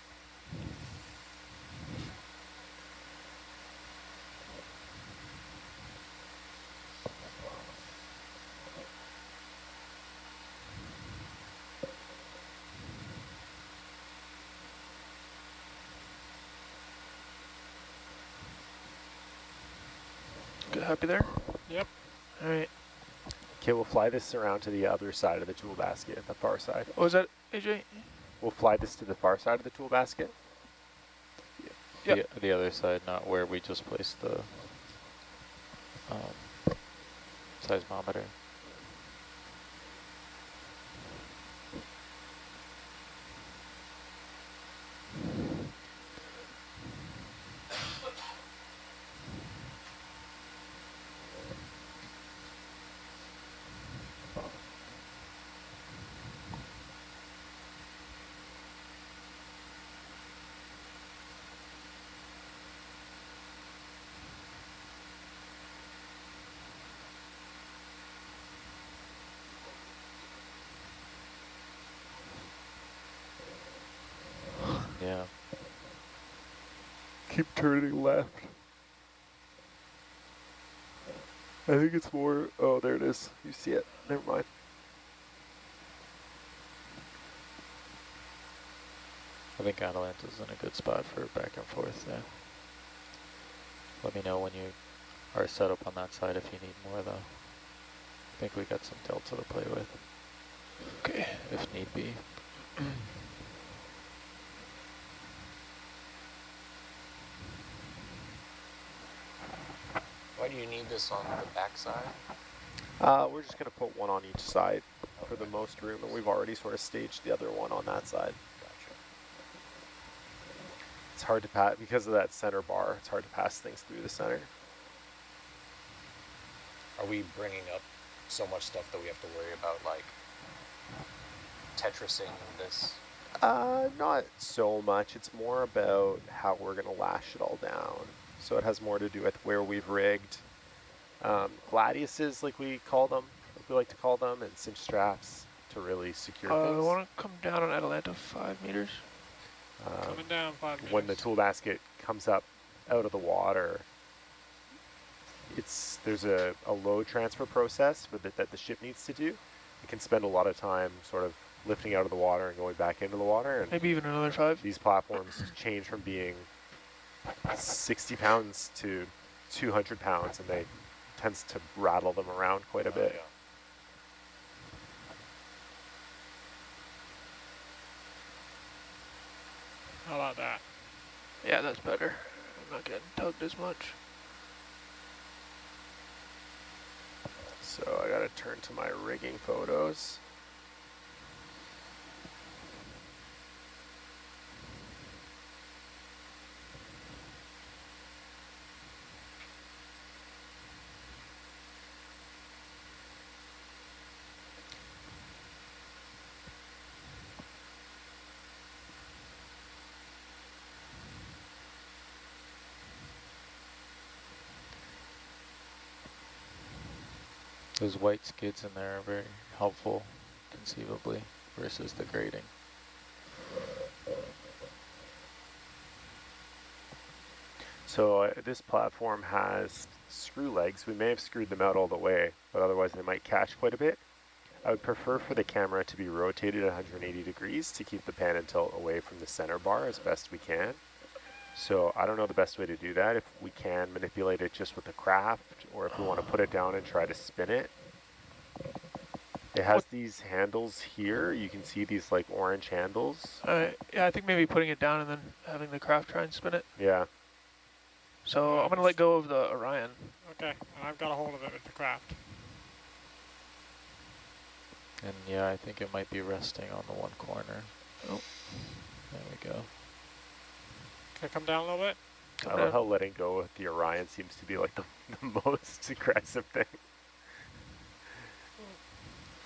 good, happy there? Yep. All right. Okay, we'll fly this around to the other side of the tool basket, the far side. What was that, AJ? We'll fly this to the far side of the tool basket. Yep. The other side, not where we just placed the seismometer. Yeah. Keep turning left. I think it's more, oh, there it is. You see it. Never mind. I think Atalanta's in a good spot for back and forth there. Let me know when you are set up on that side if you need more though. I think we got some delta to play with. Okay. If need be. Why do you need this on the back side? We're just going to put one on each side for the most room, and we've already sort of staged the other one on that side. Gotcha. It's hard to pass, because of that center bar, it's hard to pass things through the center. Are we bringing up so much stuff that we have to worry about, like Tetrising this? Not so much. It's more about how we're going to lash it all down. So it has more to do with where we've rigged gladiuses, like we call them, like we like to call them, and cinch straps to really secure I things. want to come down on Atalanta 5 meters. Coming down 5 meters. When the tool basket comes up out of the water, there's a load transfer process that the ship needs to do. It can spend a lot of time sort of lifting out of the water and going back into the water. And Maybe even another 5. these platforms change from being 60 pounds to 200 pounds, and they tends to rattle them around quite a bit. Yeah. How about that? Yeah, that's better. I'm not getting tugged as much. So I gotta turn to my rigging photos. Those white skids in there are very helpful, conceivably, versus the grading. So this platform has screw legs. We may have screwed them out all the way, but otherwise they might catch quite a bit. I would prefer for the camera to be rotated 180 degrees to keep the pan and tilt away from the center bar as best we can. So I don't know the best way to do that, if we can manipulate it just with the craft, or if we want to put it down and try to spin it. It has these handles here. You can see these like orange handles. Yeah, I think maybe putting it down and then having the craft try and spin it. Yeah. So I'm going to let go of the Orion. Okay, and I've got a hold of it with the craft. And yeah, I think it might be resting on the one corner. Oh, there we go. Can I come down a little bit? I love how letting go of the Orion seems to be like the most aggressive thing.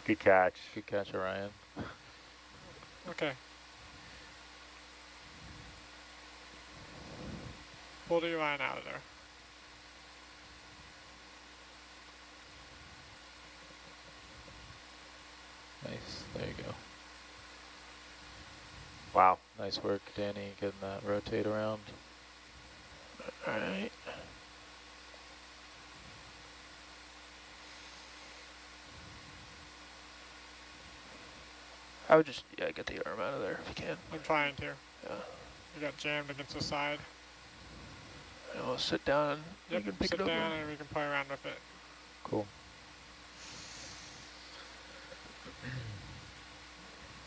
Good catch. Good catch, Orion. Okay. Pull the Orion out of there. Nice, there you go. Wow. Nice work, Danny, getting that rotate around. All right. I would just, yeah, get the arm out of there if you can. I'm trying to. Yeah. You got jammed against the side. And we'll sit down and you Yep, can pick sit it up. down and we can play around with it. Cool.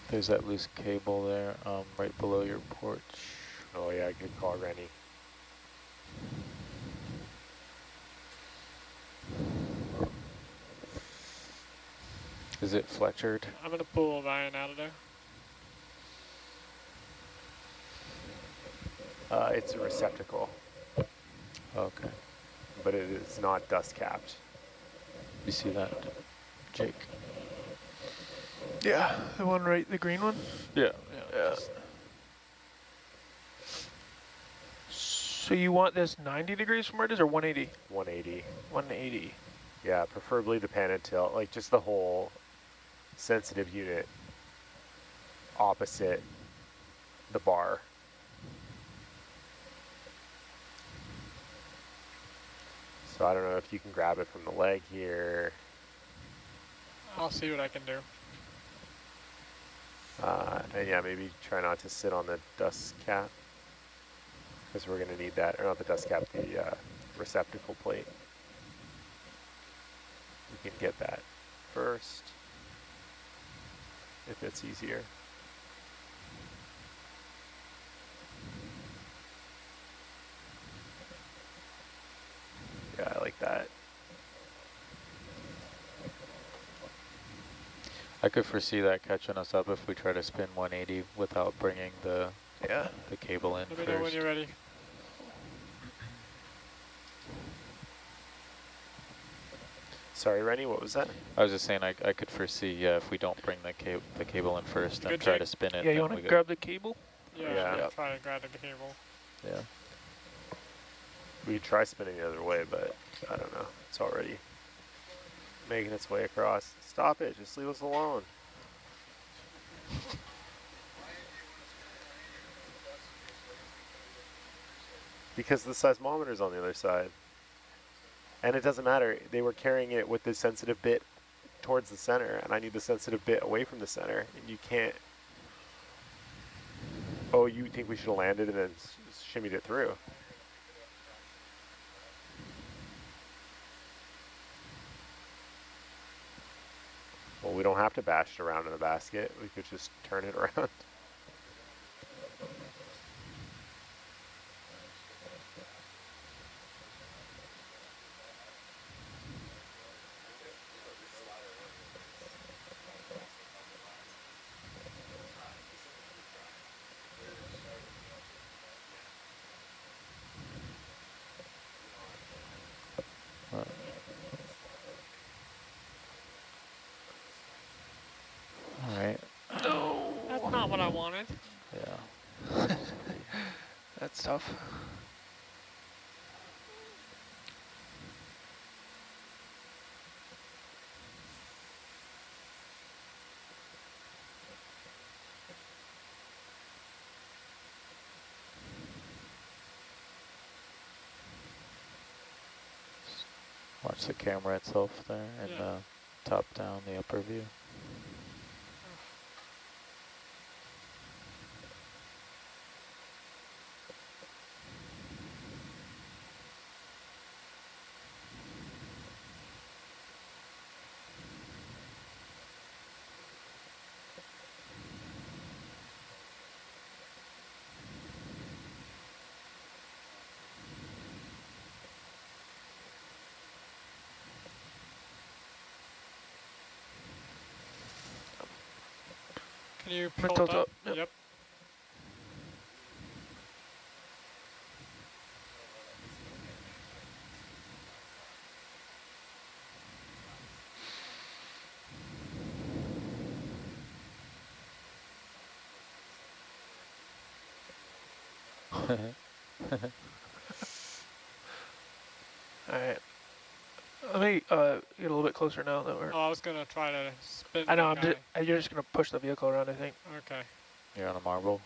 There's that loose cable there, right below your porch. Oh yeah, good call, Rennie. Is it Fletchered? I'm gonna pull Ryan out of there. It's a receptacle, Okay. but it is not dust capped. You see that, Jake? Yeah, the one right, the green one? Yeah. Yeah. So you want this 90 degrees from where it is, or 180? 180. 180. Yeah, preferably the pan and tilt, like just the whole sensitive unit opposite the bar. So I don't know if you can grab it from the leg here. I'll see what I can do. And yeah, maybe try not to sit on the dust cap, because we're going to need that, or not the dust cap, the receptacle plate. We can get that first, if it's easier. Yeah, I like that. I could foresee that catching us up if we try to spin 180 without bringing the cable in Let me know when first. you're ready. Sorry, Rennie, what was that? I was just saying I could foresee, yeah, if we don't bring the cable in first and Good, try Jake? to spin it. Yeah, you then want we to grab the cable? Yeah, Yeah. I'm gonna try to grab the cable. Yeah. We could try spinning the other way, but I don't know. It's already making its way across. Stop it, just leave us alone. Because the seismometer's on the other side. And it doesn't matter, they were carrying it with the sensitive bit towards the center, and I need the sensitive bit away from the center, and you can't. Oh, you think we should have landed and then shimmied it through? Well, we don't have to bash it around in the basket. We could just turn it around. All right. No. That's not what I wanted. Yeah. That's tough. Watch the camera itself there and Yeah. top down, the upper view. Can you Mental tilt top, up? yep. Yep. All right. Let me get a little bit closer now that we're. Oh, I was gonna try to spin I know. the guy. You're just gonna push the vehicle around, I think. Okay. You're on a marble.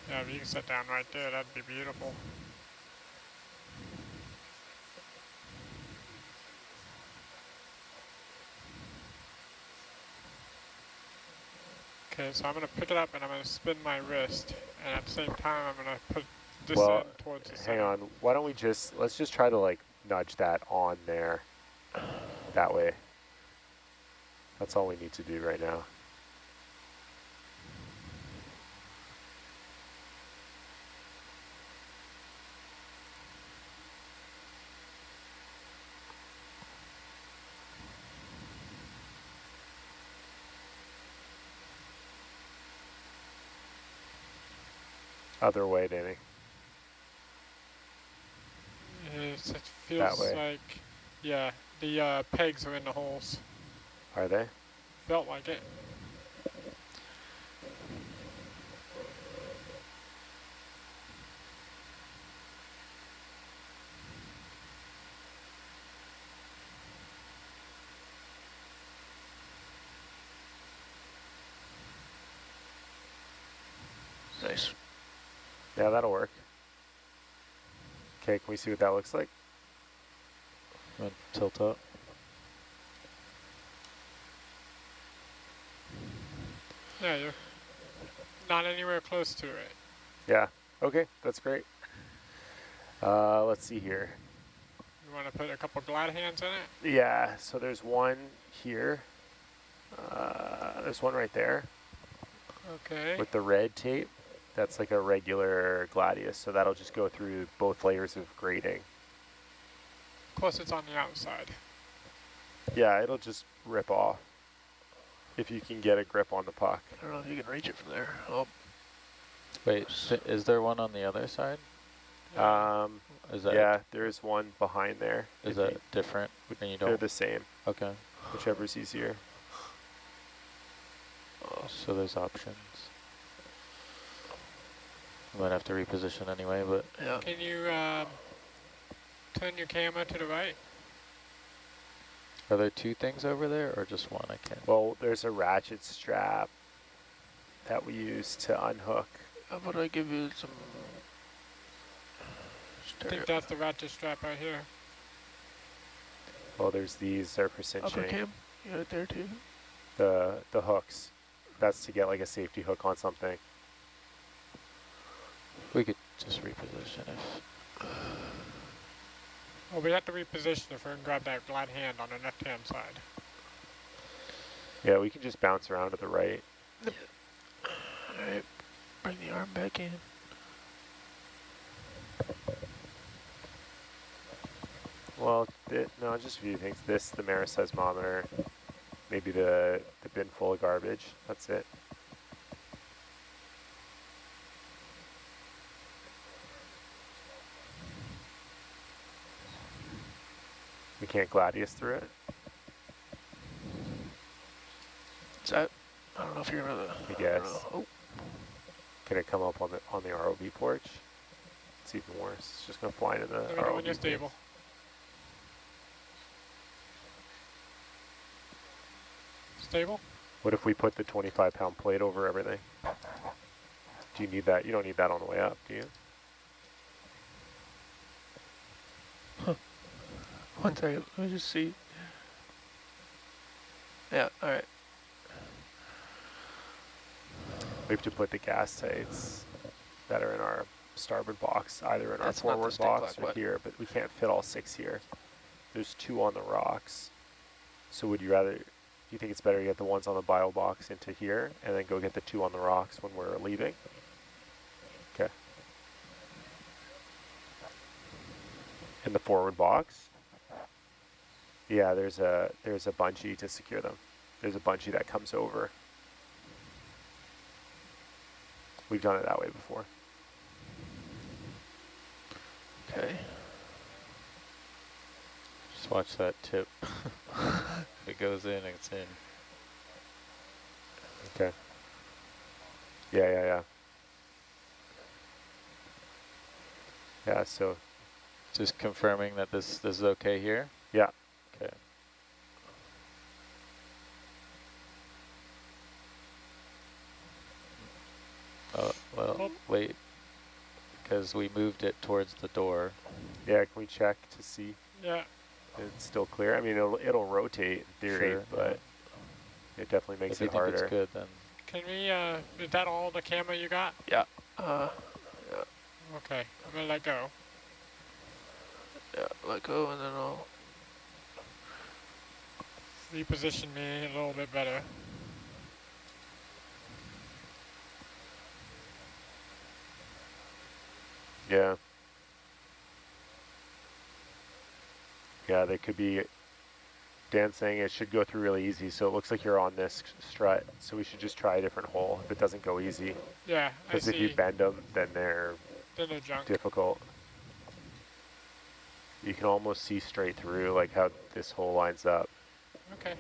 Yeah, if you can sit down right there, that'd be beautiful. Okay, so I'm gonna pick it up and I'm gonna spin my wrist, and at the same time I'm gonna put Well, descend towards the hang center. on. Why don't we let's just try to like nudge that on there. That way. That's all we need to do right now. Other way, Danny. It That feels way. like, yeah, the pegs are in the holes. Are they? Felt like it. Nice. Yeah, that'll work. Okay, can we see what that looks like? Tilt up. Yeah, you're not anywhere close to it. Yeah, okay, that's great. Let's see here. You want to put a couple glide hands in it? Yeah, so there's one here. There's one right there Okay. with the red tape. That's like a regular Gladius, so that'll just go through both layers of grating. Of course, it's on the outside. Yeah, it'll just rip off if you can get a grip on the puck. I don't know if you can reach it from there. Oh. Wait, is there one on the other side? Is that Yeah, there is one behind there. is that different? And you don't. They're the same, Okay. whichever's easier. So there's options. I might have to reposition anyway, but Yeah. Can you turn your camera to the right? are there two things over there or just one? I can't. Well, there's a ratchet strap that we use to unhook. How about I give you some I think that's the ratchet strap right here. Well, there's these are for upper cinching. cam? You got it there too? The hooks. That's to get like a safety hook on something. We could just reposition if. Well, we have to reposition if we can grab that glide hand on the left-hand side. Yeah, we can just bounce around to the right. Yep. All right, bring the arm back in. Well, no, just a few things. This, the Mara seismometer, maybe the bin full of garbage. That's it. We can't Gladius through it. Is that? I don't know if you're gonna. I guess. Oh. Can it come up on the ROV porch? It's even worse. It's just gonna fly into the Let me know ROV when you're pits. stable. Stable? What if we put the 25-pound plate over everything? Do you need that? You don't need that on the way up, do you? One second, let me just see. Yeah, all right. We have to put the gas tights that are in our starboard box, either in That's our not the forward stick box lock, or what? here, but we can't fit all 6 here. There's 2 on the rocks. So would you rather, do you think it's better to get the ones on the bio box into here and then go get the 2 on the rocks when we're leaving? Okay. In the forward box? Yeah, there's a bungee to secure them. There's a bungee that comes over. We've done it that way before. Okay. Just watch that tip. If it goes in, it's in. Okay. Yeah. Yeah, so, Just confirming that this is okay here? yeah. Okay. Well, Oh. wait, because we moved it towards the door. Yeah, can we check to see Yeah. if it's still clear? I mean, it'll rotate in theory, Sure, but it definitely makes if you it think harder. it's good, then Can we, is that all the camera you got? Yeah. Okay, I'm gonna let go. Yeah, let go and then I'll... Reposition me a little bit better. Yeah. Yeah, they could be, Dan's saying it should go through really easy, so it looks like you're on this strut, so we should just try a different hole if it doesn't go easy. Yeah, I Because if you see. bend them, then they're Then they're junk. difficult. You can almost see straight through, like how this hole lines up. Okay.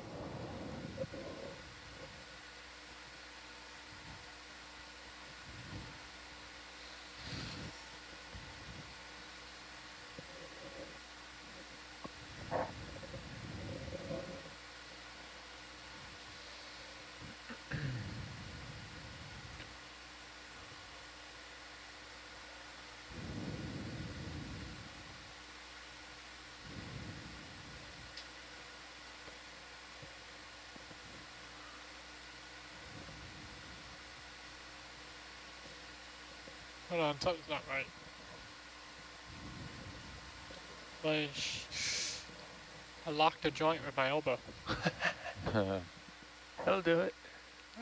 Hold on, something's not right. Like, I locked the joint with my elbow. That'll do it.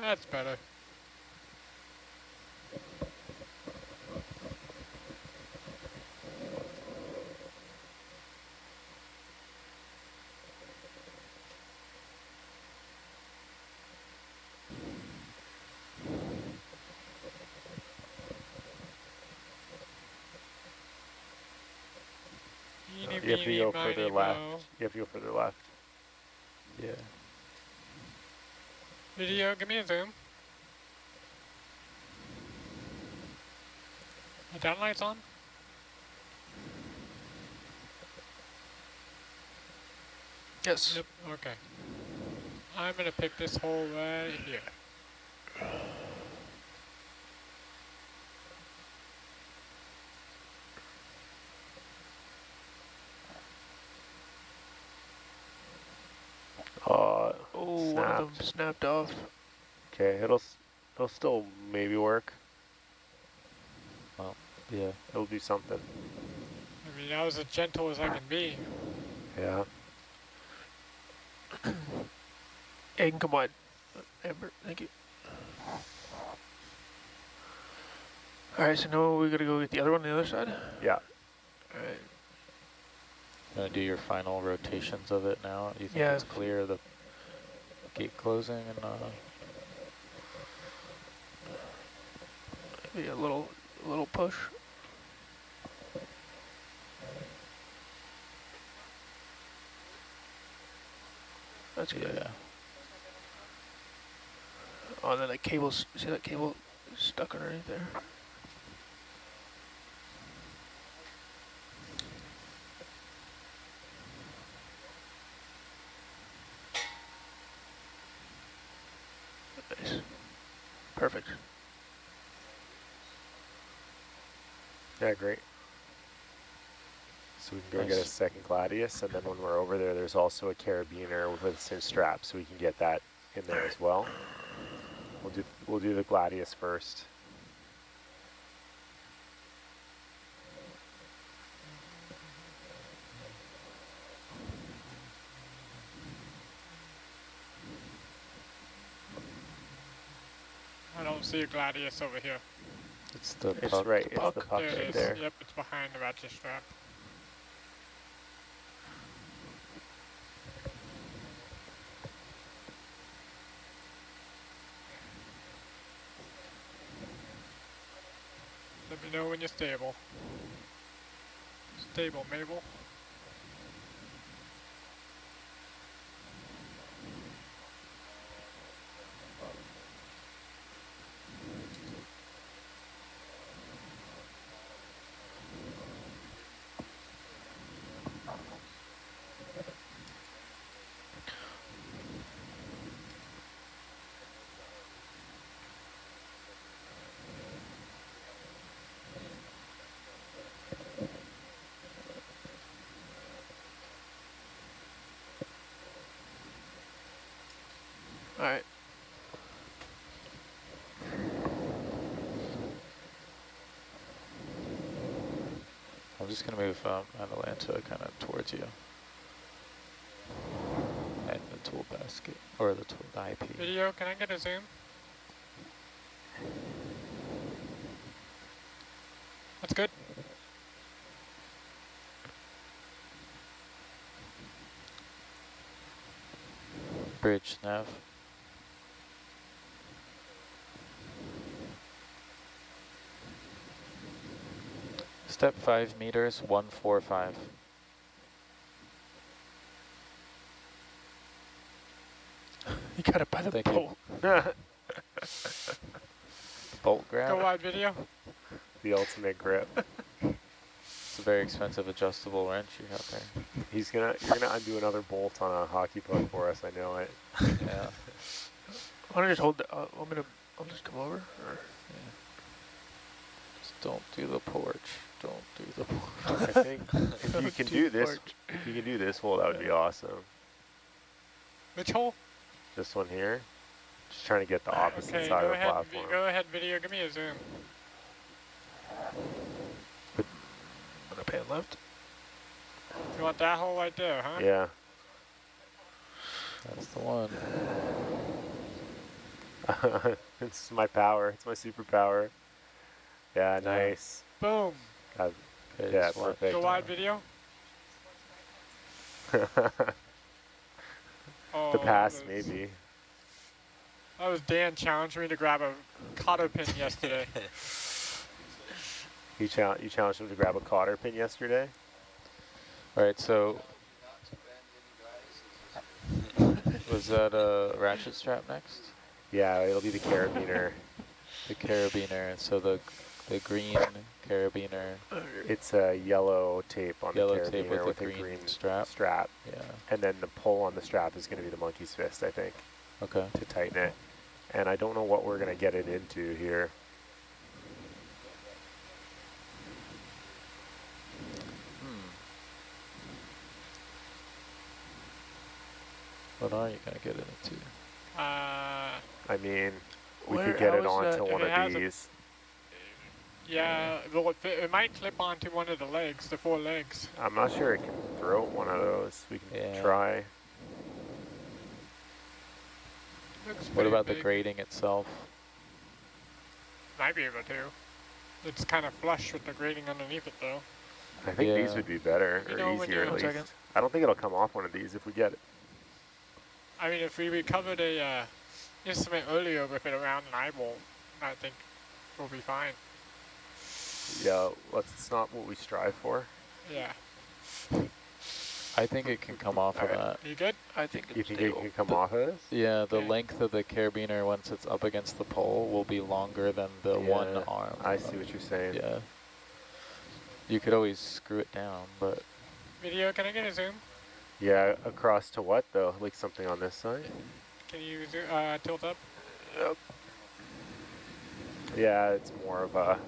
That's better. Eeny, You have to meeny, go miny, further moe. left. You have to go further left. yeah. Video, give me a zoom. The downlight's on? Yes. Yep, okay. I'm gonna pick this hole right here. Oh, Snapped. one of them snapped off. Okay, it'll still maybe work. Well, yeah. It'll do something. I mean, that was as gentle as I can be. Yeah. Aiden, come on. Amber, thank you. All right, so now we gotta go get the other one on the other side? Yeah. All right. Gonna do your final rotations of it now? You think Yeah. it's clear, the gate closing and Maybe a little push. That's good. yeah. Oh, and then that cable's, see that cable stuck underneath there? Nice. Perfect. Yeah, great. So we can go get a second Gladius, and then when we're over there, there's also a carabiner with a cinch strap, so we can get that in there as well. We'll do the Gladius first. I don't see a Gladius over here. It's the It's puck. right. It's the puck. puck There it right is. there. Yep, it's behind the ratchet strap. Let me know when you're stable. Stable, Mabel. All right. I'm just gonna move Atalanta kind of towards you. And the tool basket, or the IP. Video, can I get a zoom? That's good. Bridge nav. Step 5 meters, 145. You got it by the Thank you. bolt. Bolt grab. Go wide video. The ultimate grip. It's a very expensive adjustable wrench you have there. You're gonna undo another bolt on a hockey puck for us. I know it. Yeah. Why don't I just hold the, I'll just come over. Or? Yeah. Just don't do the porch. Don't do the porch. I think if you can do this, hole, that would be awesome. Which hole? This one here. Just trying to get the opposite side of the platform. Go ahead, video. Give me a zoom. I'm gonna pan left. You want that hole right there, huh? Yeah. That's the one. This is my power. It's my superpower. Yeah, nice. Boom. Okay, Yeah, swap. perfect. Go wide video. Oh, The pass, maybe. That was Dan challenging me to grab a cotter pin yesterday. You challenged him to grab a cotter pin yesterday? All right, so was that a ratchet strap next? Yeah, it'll be the carabiner. The carabiner, so the green carabiner. It's a yellow tape on Yellow the carabiner tape with with a a green green strap. Yeah. And then the pull on the strap is going to be the monkey's fist, I think, Okay. to tighten it. And I don't know what we're going to get it into here. What are you gonna get it into? I mean, we Where- could get how it is onto that- one if it of has a- these. Yeah, well, it might clip onto one of the legs, the 4 legs. I'm not sure it can throw one of those. We can Yeah. try. Looks What pretty about the big. grating itself? Might be able to. It's kind of flush with the grating underneath it, though. I think these Yeah. would be better, You or know, when easier you- at One least. second. I don't think it'll come off one of these if we get it. I mean, if we recovered a instrument earlier with it around an eyeball, I think we'll be fine. Yeah, it's not what we strive for. Yeah. I think it can come off of Alright. that. You good? I think You it's think it stable. can come off of this? Yeah, the Okay. length of the carabiner once it's up against the pole will be longer than the one Yeah, arm. I see what you're saying. Yeah. You could always screw it down, but Video, can I get a zoom? Yeah, across to what though? Like something on this side? Can you tilt up? Yep. Yeah, it's more of a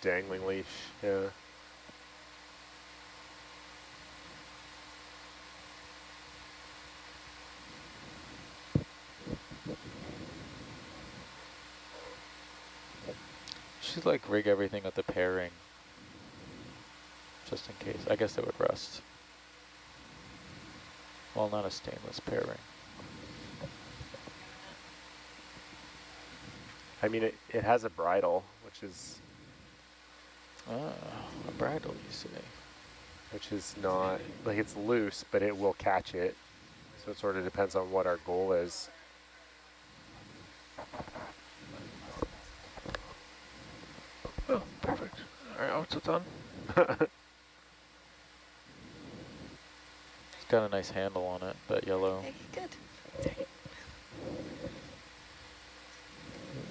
dangling leash. Yeah. should like rig everything with the pairing, just in case. I guess it would rust. Well, not a stainless pairing. I mean, it has a bridle, which is Ah, a bridle, you say? not, like it's loose, but it will catch it. So it sort of depends on what our goal is. Oh, perfect. All right, it's done. It's got a nice handle on it, that yellow. Okay, good.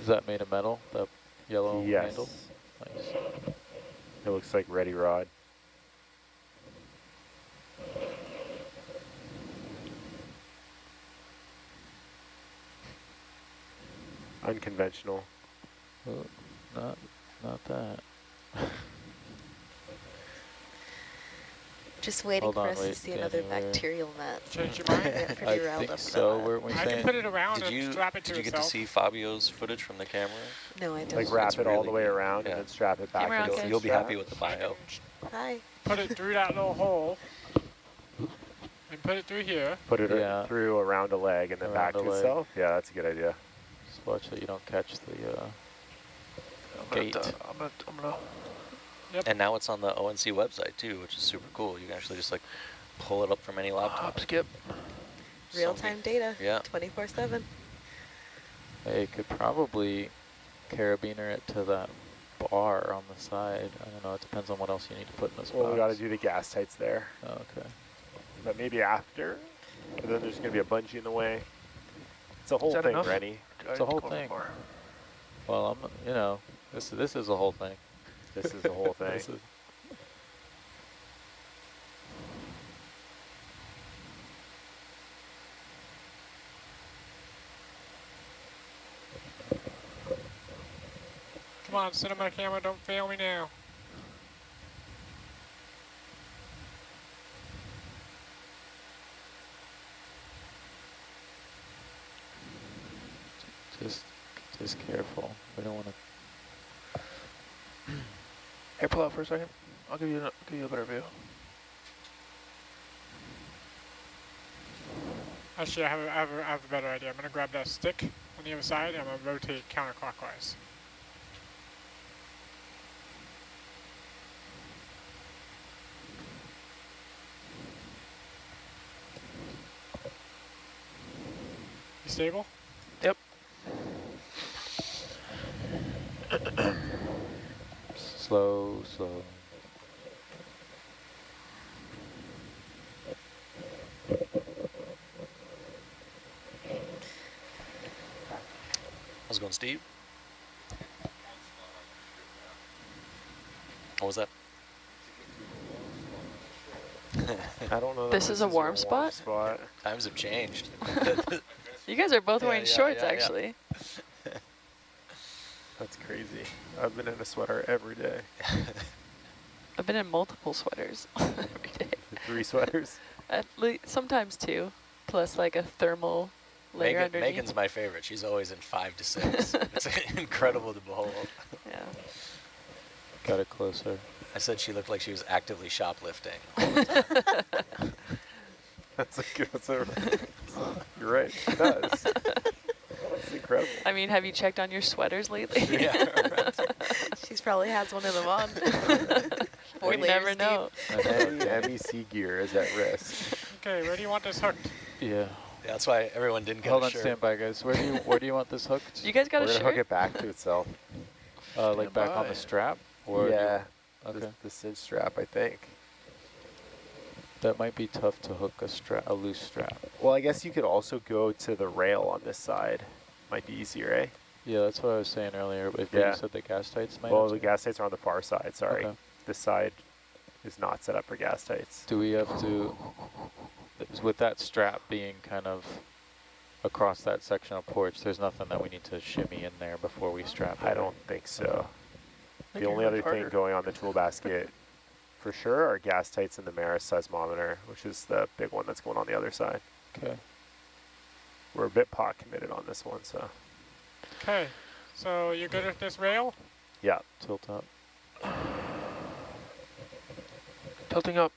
Is that made of metal, that yellow Yes. handle? Nice. It looks like Ready Rod. Unconventional. Oh, not that. Just waiting Hold for on, us to wait, see another Danny, we're- bacterial net. Change your I mind? get pretty I riled think up so. about that. We're I can saying put it around Did and you strap it to did you get to itself. see Fabio's footage from the camera? No, I don't. Like wrap It's it all really the way good. around Yeah. and then strap it back Camera into okay. the You'll be strap. happy with the I can bio. Hi. put it through that little hole and put it through here. Put it Yeah. through around a leg and then Around back the to leg. itself. Yeah, that's a good idea. Just watch that you don't catch the gate. I'm gonna And now it's on the ONC website too, which is super cool. You can actually just like pull it up from any laptop. hop skip. Real-time data. Yeah. 24/7. Hey, you could probably carabiner it to that bar on the side. I don't know, it depends on what else you need to put in this Well, box. we got to do the gas tights there. Oh, okay. But maybe after. But then there's going to be a bungee in the way. It's a whole that thing, enough? Rennie. It's a whole thing. Well, you know, this is a whole thing. This is the whole thing. This is- Come on, cinema camera, don't fail me now. Just careful. We don't want to. Hey, pull out for a second. I'll give you a better view. Actually, I have a better idea. I'm going to grab that stick on the other side and I'm going to rotate counterclockwise. You stable? Yep. Slow, slow. How's it going, Steve? What was that? I don't know. This is a your warm spot? Times have changed. You guys are both Yeah, wearing yeah, shorts, yeah, yeah. actually. That's crazy. I've been in a sweater every day. I've been in multiple sweaters every day. 3 sweaters. At least sometimes 2, plus like a thermal layer underneath. Megan's my favorite. She's always in 5 to 6. It's incredible to behold. Yeah. Got it closer. I said she looked like she was actively shoplifting. That's you're right. It does. It's incredible. I mean, have you checked on your sweaters lately? Yeah. She's probably has one of them on. We never know. Any MEC gear is at risk. Okay, where do you want this hooked? Yeah. That's why everyone didn't get Hold a on, shirt. stand by, guys. Where do you want this hooked? You guys got We're a going to hook shirt? it back to itself. Like back on by. the strap? Or do you- Yeah. okay. The cinch strap, I think. That might be tough to hook a loose strap. Well, I guess you could also go to the rail on this side. Might be easier, eh? Yeah, that's what I was saying earlier. If Yeah. you said the gas tights might Well, have the to- gas tights are on the far side, sorry. Okay. This side is not set up for gas tights. Do we have to, with that strap being kind of across that section of porch, there's nothing that we need to shimmy in there before we strap it? I don't think so. Make The it only much other thing harder. going on the tool basket for sure are gas tights and the Maris seismometer, which is the big one that's going on the other side. Okay. We're a bit pot committed on this one, so Okay, so you good with this rail? yeah. Tilt up. Tilting up.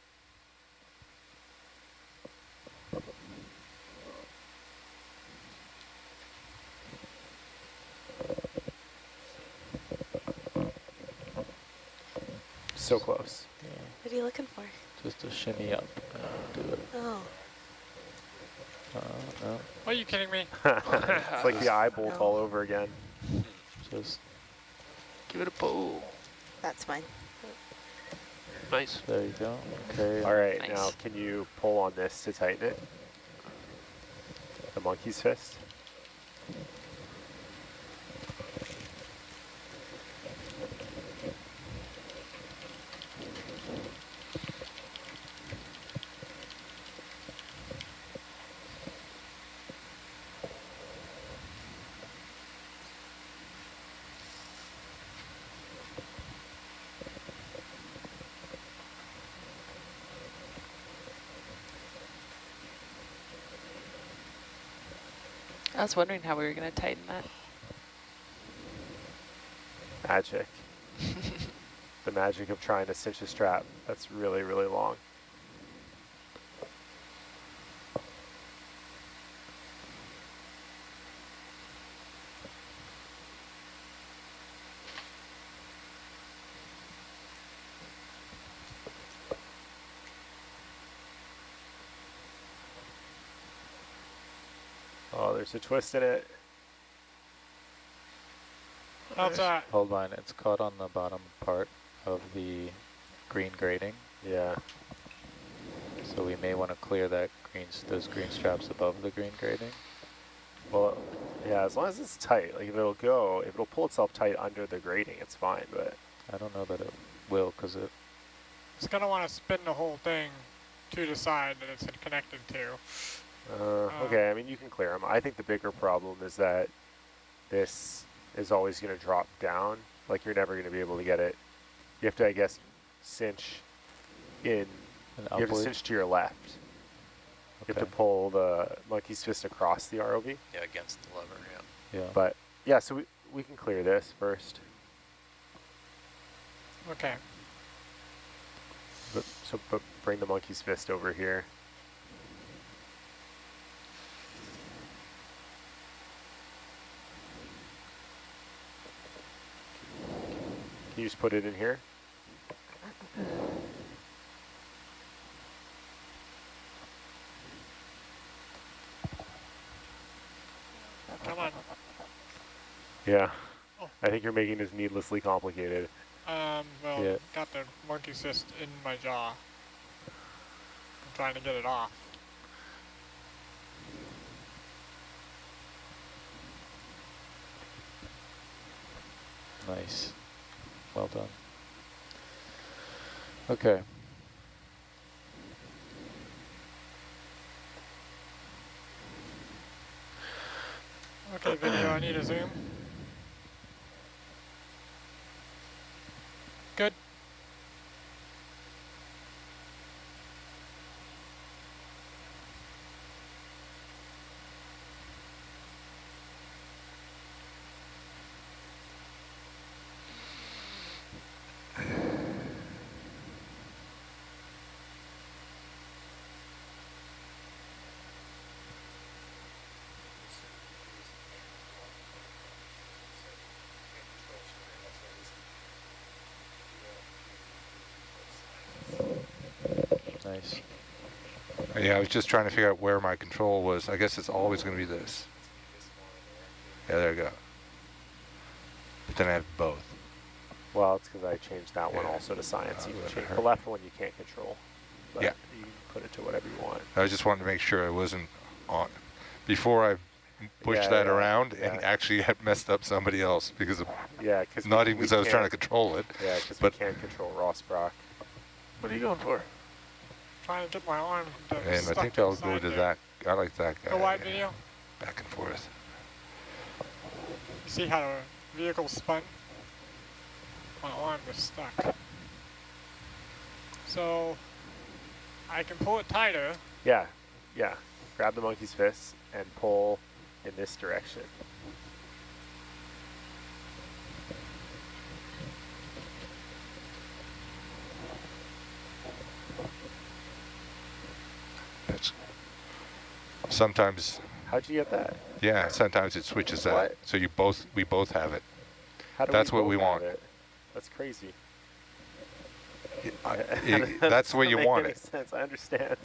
So close. Yeah. What are you looking for? Just a shimmy up. Do it. Oh, No, Are you kidding me? It's like the eye bolt all over again. just Give it a pull. that's fine. Nice. there you go. Okay. All right, Nice. now can you pull on this to tighten it? The monkey's fist. I was wondering how we were going to tighten that. Magic. The magic of trying to cinch a strap. That's really, really long. Oh, there's a twist in it. How's that? Hold on, it's caught on the bottom part of the green grating. Yeah. So we may want to clear that those green straps above the green grating. Well, yeah, as long as it's tight, like if it'll pull itself tight under the grating, it's fine, but. I don't know that it will, because It's going to want to spin the whole thing to the side that it's connected to. Okay, I mean, you can clear them. I think the bigger problem is that this is always going to drop down. Like, you're never going to be able to get it. You have to, I guess, cinch in. You have to cinch to your left. You have to pull the monkey's fist across the ROV. Yeah, against the lever, yeah. Yeah. But, yeah, so we can clear this first. Okay. But bring the monkey's fist over here. Can you just put it in here? Come on. Yeah. Oh. I think you're making this needlessly complicated. Well, Yeah. got the monkey's fist in my jaw. I'm trying to get it off. Nice. Well done. Okay. Okay, video, I need a zoom. Good. Nice. Yeah, I was just trying to figure out where my control was. I guess it's always going to be this. Yeah, there you go. But then I have both. Well, it's because I changed that one also to science. You can change the left one you can't control. But Yeah. you can put it to whatever you want. I just wanted to make sure I wasn't on. Before I pushed that around and actually had messed up somebody else because of, not even because I was trying to control it. Yeah, because we can't control Ross Brock. What are you going for? Trying to get my arm And I think I'll go to that. I like that guy. Go wide video. Back and forth. See how the vehicle spun? My arm was stuck. So I can pull it tighter. Yeah, yeah. Grab the monkey's fist and pull in this direction. That's sometimes. How'd you get that? Yeah, sometimes it switches that. So we both have it. How do That's we what both we have want. it? That's crazy. That's the way you want it. Sense. I understand.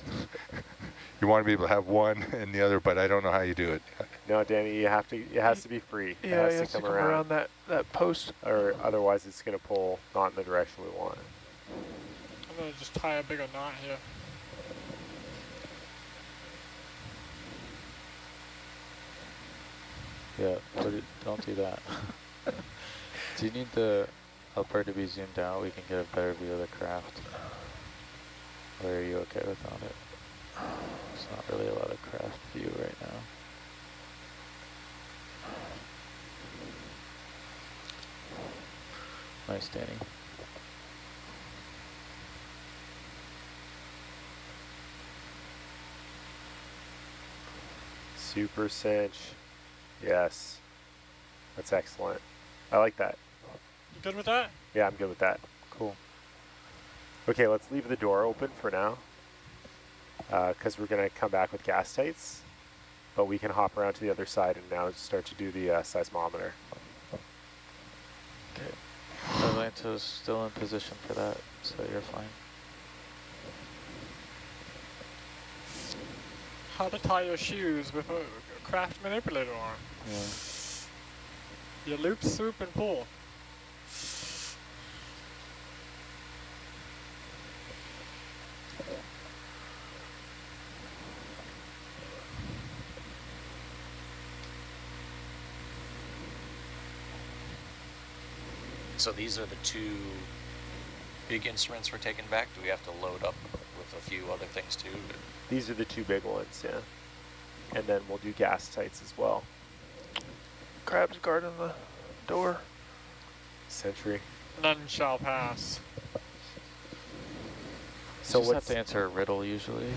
You want to be able to have one and the other, but I don't know how you do it. No, Danny, you have to. It has to be free. Yeah, it it has to come around that post. or otherwise it's going to pull not in the direction we want. I'm going to just tie a bigger knot here. Yeah, don't do that. Do you need the upper to be zoomed out? We can get a better view of the craft. Or are you okay without it? There's not really a lot of craft view right now. Nice, Danny. Super cinch. Yes. That's excellent. I like that. You good with that? Yeah, I'm good with that. Cool. Okay, let's leave the door open for now, because we're going to come back with gas tights, but we can hop around to the other side and now start to do the seismometer. Okay. Atlanta's still in position for that, so you're fine. How to tie your shoes with a craft manipulator on. Yeah. You loop, swoop, and pull. So these are the two big instruments we're taking back. Do we have to load up with a few other things too? These are the two big ones, yeah. And then we'll do gas tights as well. Crab's guarding the door. Sentry. None shall pass. So you just have to answer a riddle usually.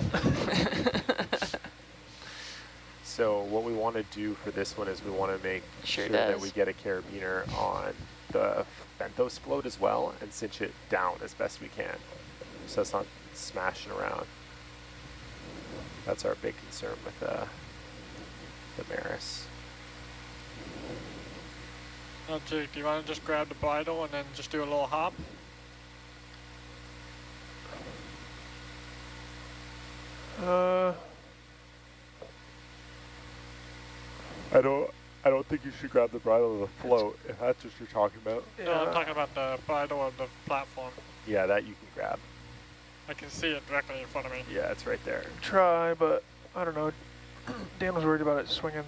So what we want to do for this one is we want to make sure does. that we get a carabiner on the benthos float as well and cinch it down as best we can, so it's not smashing around. That's our big concern with the Maris. Oh, Jake, do you want to just grab the bridle and then just do a little hop? I don't think you should grab the bridle of the float, if that's what you're talking about. Yeah. No, I'm talking about the bridle of the platform. Yeah, that you can grab. I can see it directly in front of me. Yeah, it's right there. Try, but I don't know. Dan was worried about it swinging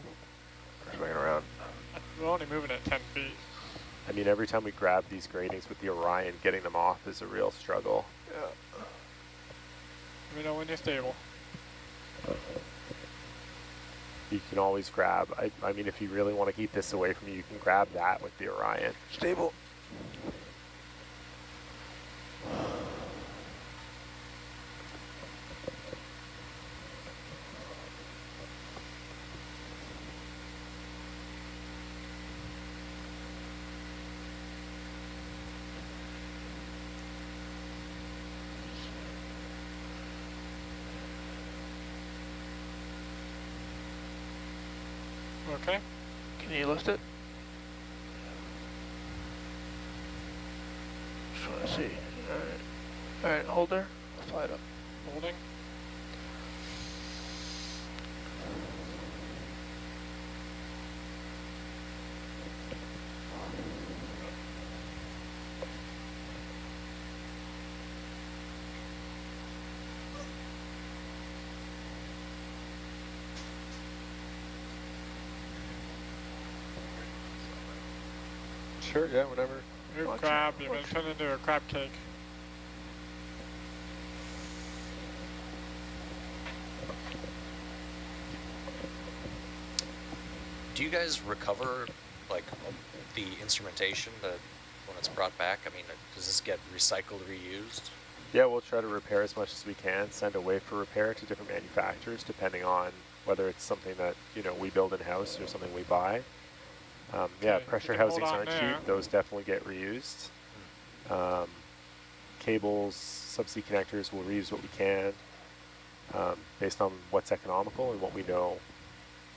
around. We're only moving at 10 feet. I mean, every time we grab these gratings with the Orion, getting them off is a real struggle. Yeah. Let me know when you're stable. You can always grab, I mean, if you really want to keep this away from you, you can grab that with the Orion. Stable. Okay. Can you lift it? Just want to see. All right, hold there. I'll fly it up. Holding. Sure, yeah, whatever. New crab, you've been turned into a crab cake. Do you guys recover like the instrumentation when it's brought back? I mean, does this get recycled, reused? Yeah, we'll try to repair as much as we can, send away for repair to different manufacturers, depending on whether it's something that, you know, we build in-house or something we buy. Yeah, Okay, pressure you can hold housings on aren't there. cheap. Those definitely get reused. Cables, subsea connectors, we'll reuse what we can based on what's economical and what we know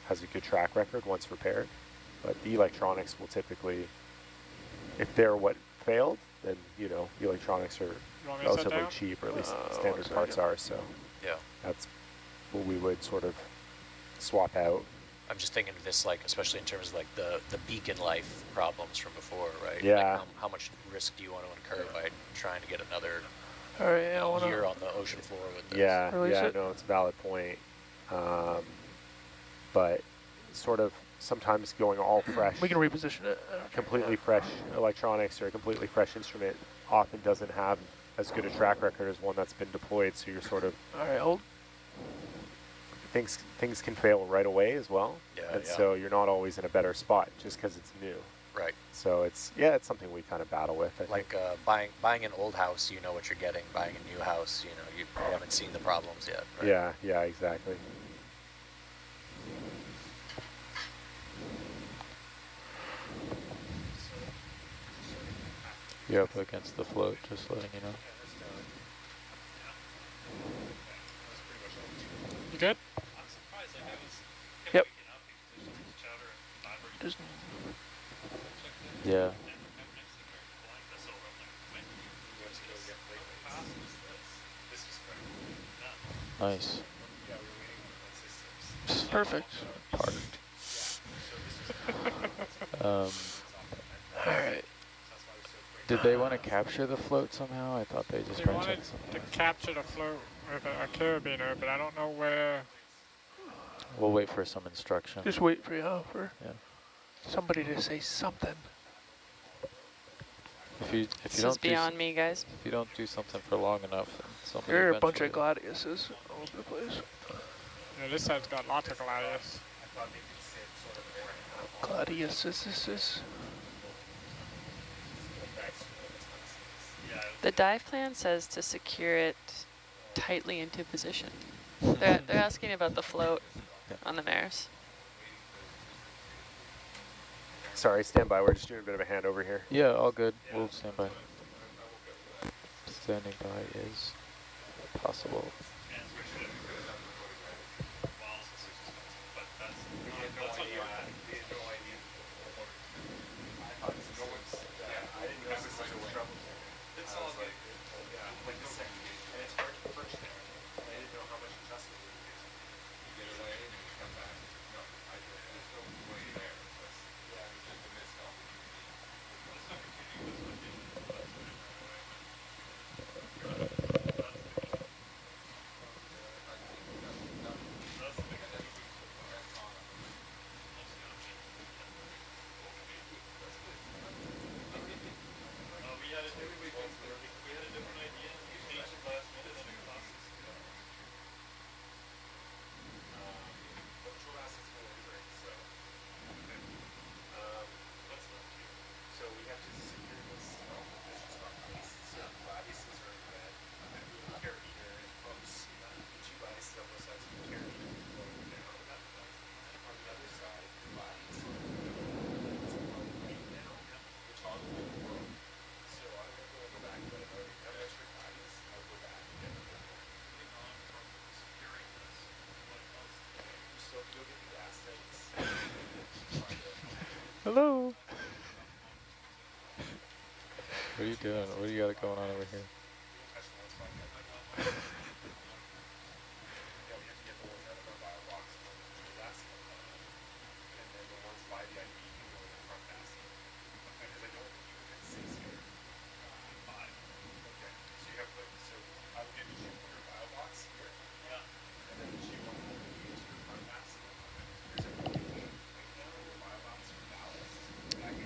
has a good track record once repaired. But the electronics will typically, if they're what failed, then, you know, the electronics are You want me to sit relatively down? cheap, or at least one standard parts second. are, so Yeah. that's what we would sort of swap out. I'm just thinking of this, like, especially in terms of like the beacon life problems from before, right? Yeah. Like how much risk do you want to incur by trying to get another All right, yeah, I want year to. on the ocean floor with this? Yeah, Release yeah, it? no, it's a valid point. But sort of sometimes going all fresh, We can reposition it. completely fresh electronics or a completely fresh instrument often doesn't have as good a track record as one that's been deployed, so you're sort of, All right, hold. things can fail right away as well. Yeah, And yeah. so you're not always in a better spot just because it's new. Right. So it's, yeah, it's something we kind of battle with, I think. Like buying an old house, you know what you're getting. Buying a new house, you know, you haven't seen the problems yet. Right? Yeah, exactly. You're up against the float, just letting you know. You good? Yep. Just Yeah. Nice. perfect. Parked. All right. Did they want to capture the float somehow? I thought they just They branched wanted out to somewhere. capture the float with a carabiner, but I don't know where. We'll wait for some instruction. Just wait for Yeah. somebody to say something. If you This is don't do beyond me, guys. if you don't do something for long enough, then somebody There are a bunch of eventually- gladiuses all over the place. Yeah, this side's got lots of gladius. Gladiuses. The dive plan says to secure it tightly into position. They're asking about the float on the mares. Sorry, stand by. We're just doing a bit of a handover here. Yeah, all good. We'll stand by. Standing by is possible. Hello. What are you doing? What do you got going on over here?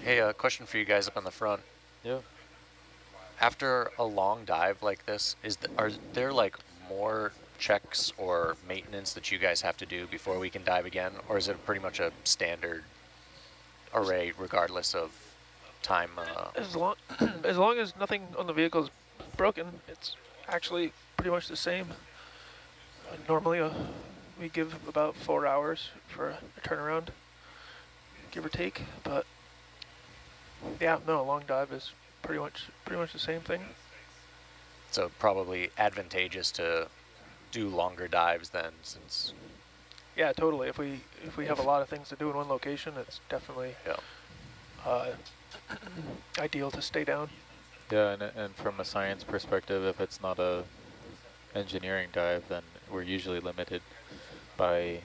Hey, question for you guys up on the front. Yeah. After a long dive like this, are there like more checks or maintenance that you guys have to do before we can dive again, or is it pretty much a standard array regardless of time? As long as long as nothing on the vehicle is broken, it's actually pretty much the same. Normally, we give about 4 hours for a turnaround, give or take. But yeah, no, a long dive is pretty much the same thing. So probably advantageous to do longer dives then, since. Yeah, totally. If we have a lot of things to do in one location, it's definitely ideal to stay down. Yeah, and from a science perspective, if it's not a engineering dive, then we're usually limited by,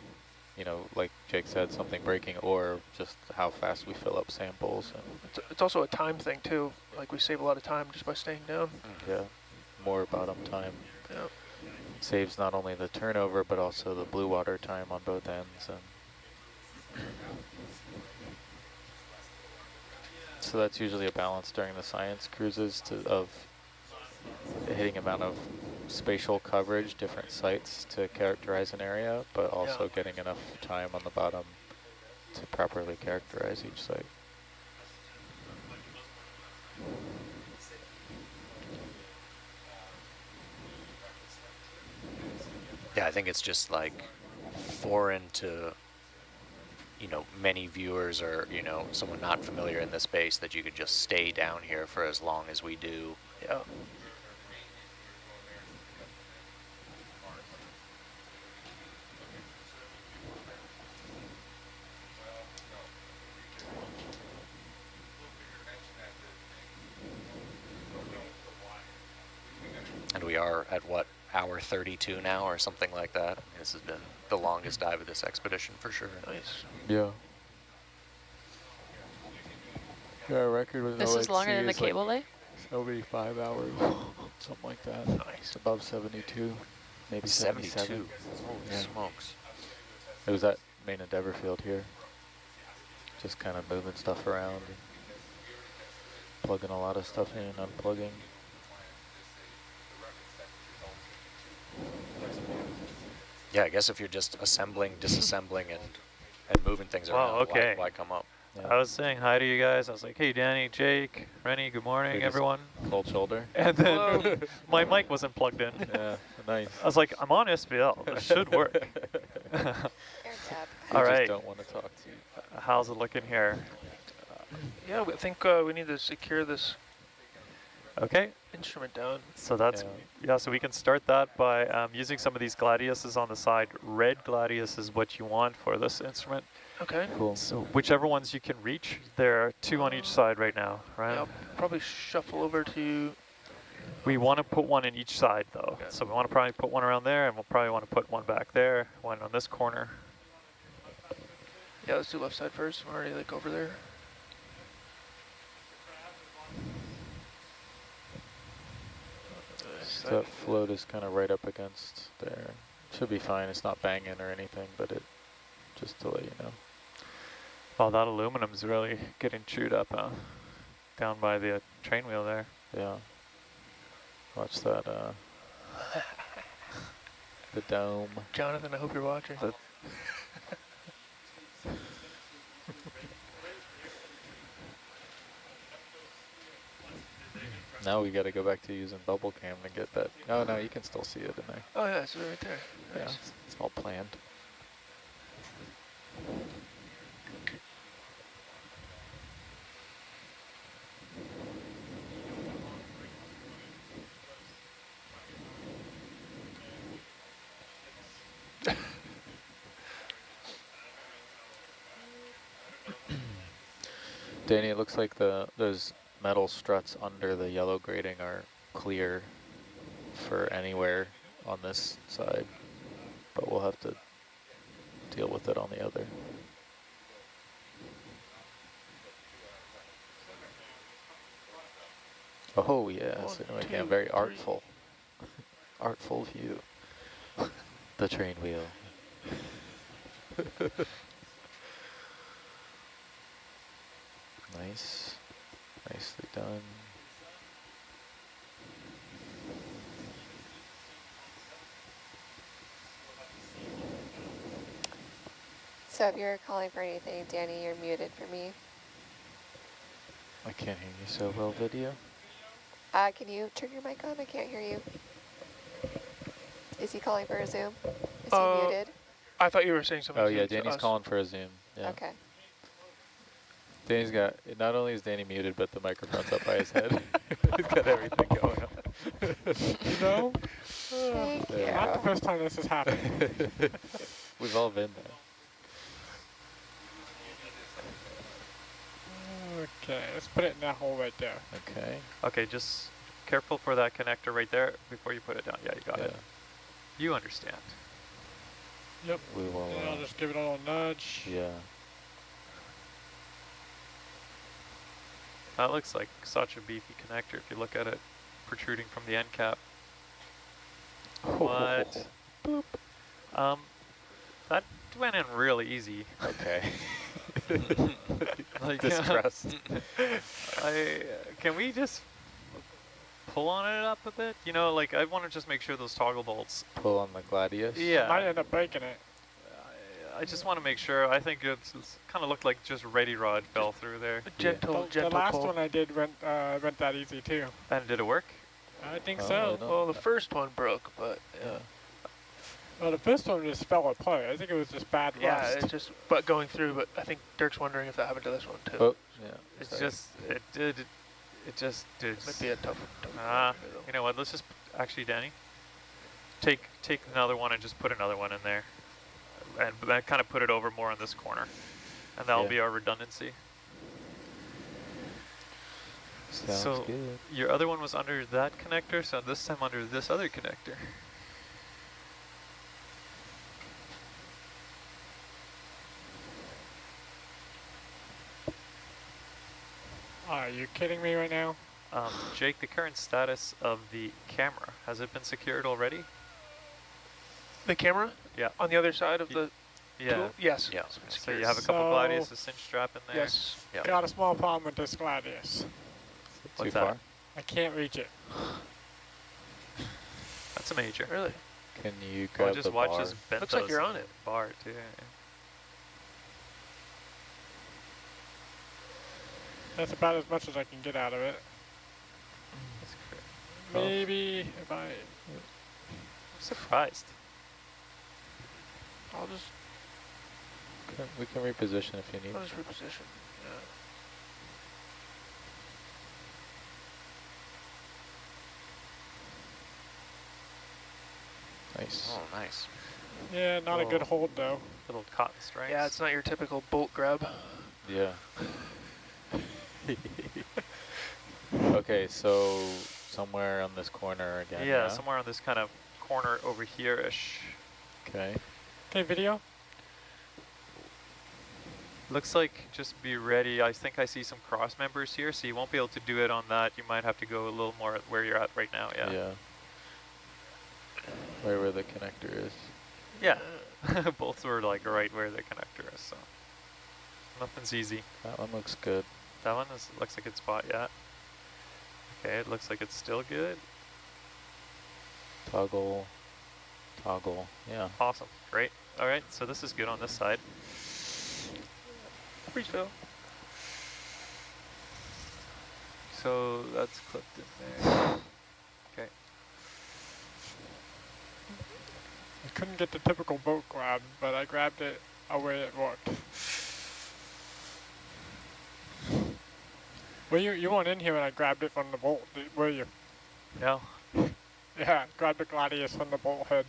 you know, like Jake said, something breaking or just how fast we fill up samples. And It's also a time thing too. Like we save a lot of time just by staying down. yeah, more bottom time. Yeah. Saves not only the turnover, but also the blue water time on both ends. And so that's usually a balance during the science cruises of hitting amount of spatial coverage, different sites to characterize an area, but also getting enough time on the bottom to properly characterize each site. Yeah, I think it's just like foreign to you know, many viewers or, you know, someone not familiar in this space, that you could just stay down here for as long as we do. Yeah. And we are at what, hour 32 now or something like that. This has been the longest dive of this expedition for sure. Nice. Yeah. Yeah, our record was This is longer than the cable lay? 75 hours, something like that. Nice. Above 72, maybe 77. 72. Holy Yeah. smokes. It was at main endeavor field here. Just kind of moving stuff around, and plugging a lot of stuff in and unplugging. Yeah, I guess if you're just assembling, disassembling, and moving things around, okay. why come up? Yeah. I was saying hi to you guys. I was like, hey, Danny, Jake, Rennie, good morning, They just everyone. Cold shoulder. And then my mic wasn't plugged in. Yeah, nice. I was like, I'm on SBL. This should work. All right. Just don't want to talk to you. How's it looking here? Yeah, I think we need to secure this Okay. instrument down. So that's, yeah, so we can start that by using some of these gladiuses on the side. Red gladius is what you want for this instrument. Okay. Cool. So whichever ones you can reach, there are 2 on each side right now, right? Yeah, I'll probably shuffle over to... We want to put one in each side though. Okay. So we want to probably put one around there, and we'll probably want to put one back there, one on this corner. Yeah, let's do left side first. I'm already like over there. So that float is kind of right up against there. Should be fine. It's not banging or anything, but it, just to let you know. Oh, that aluminum's really getting chewed up, huh? Down by the train wheel there. Yeah. Watch that, the dome. Jonathan, I hope you're watching. Now we got to go back to using bubble cam to get that. Oh no, you can still see it in there. Oh yeah, it's right there. Yeah, Nice. it's all planned. Danny, it looks like those metal struts under the yellow grating are clear for anywhere on this side, but we'll have to deal with it on the other. Oh yes, again, very artful. Artful view. The train wheel. Nice. Nicely done. So if you're calling for anything, Danny, you're muted for me. I can't hear you so well, video. Can you turn your mic on? I can't hear you. Is he calling for a Zoom? Is he muted? I thought you were saying something. Oh yeah, Danny's calling for a Zoom. Yeah. Okay. Danny's got, not only is Danny muted, but the microphone's up by his head. He's got everything going on. You know? Thank you. Not the first time this has happened. We've all been there. Okay, let's put it in that hole right there. Okay. Okay, just careful for that connector right there before you put it down. Yeah, you got it. You understand. Yep. We will. And I'll just give it a little nudge. Yeah. That looks like such a beefy connector if you look at it protruding from the end cap. What? Boop. That went in really easy. Okay. Like, distrust. Can we just pull on it up a bit? You know, like I want to just make sure those toggle bolts. Pull on the gladius. Yeah. Might end up breaking it. I just want to make sure. I think it's kind of looked like just ready rod fell through there. Gentle, The gentle last pull. one I did went that easy too. And did it work? I think Oh, so. no. Well, the first one broke, but yeah. Well, the first one just fell apart. I think it was just bad Yeah, rust. it just going through. But I think Dirk's wondering if that happened to this one too. Oh, yeah. It's sorry. just, it just did. Might be a tough You know what, let's just, actually, Danny, take another one and just put another one in there. And then kind of put it over more on this corner. And that'll be our redundancy. Sounds so good. Your other one was under that connector, so this time under this other connector. Are you kidding me right now? Jake, the current status of the camera, has it been secured already? The camera? Yeah. On the other side of the tool? Yes. Yeah. So you have a couple gladius, a cinch strap in there? Yes. Yep. Got a small problem with this gladius. What's Too that? far? I can't reach it. That's a major. Really? Can you grab just the watch bar? this bentos. Looks like you're on it. Bar too. That's about as much as I can get out of it. That's great. Maybe if I... I'm surprised. I'll just We can reposition if you need. I'll just reposition. Yeah. Nice. Oh, nice. Yeah, not a good hold though. Little cotton strings. Yeah, it's not your typical bolt grab. Yeah. Okay, so somewhere on this corner again. Yeah, somewhere on this kind of corner over here-ish. Okay. Okay, video. Looks like just be ready. I think I see some cross members here, so you won't be able to do it on that. You might have to go a little more at where you're at right now, yeah. Yeah. Right where the connector is. Yeah. Both were like right where the connector is, so nothing's easy. That one looks good. That one looks like it's spot, yeah. Okay, it looks like it's still good. Toggle. Toggle. Yeah. Awesome. Great. All right, so this is good on this side. Freeze fill. So that's clipped in there. Okay. I couldn't get the typical boat grab, but I grabbed it a way it worked. Were you weren't in here when I grabbed it from the bolt, were you? No. Yeah, grabbed the gladius from the bolt head.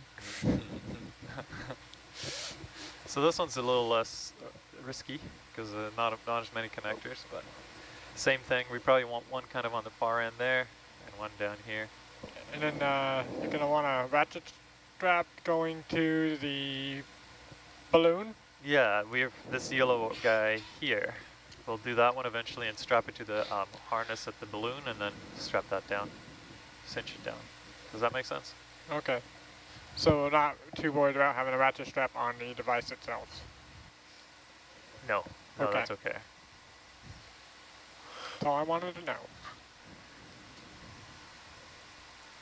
So this one's a little less risky because not as many connectors, but same thing. We probably want one kind of on the far end there and one down here. And then you're gonna want a ratchet strap going to the balloon. Yeah, we have this yellow guy here. We'll do that one eventually and strap it to the harness at the balloon and then strap that down, cinch it down. Does that make sense? Okay. So not too worried about having a ratchet strap on the device itself. No, no, Okay. that's okay. That's all I wanted to know.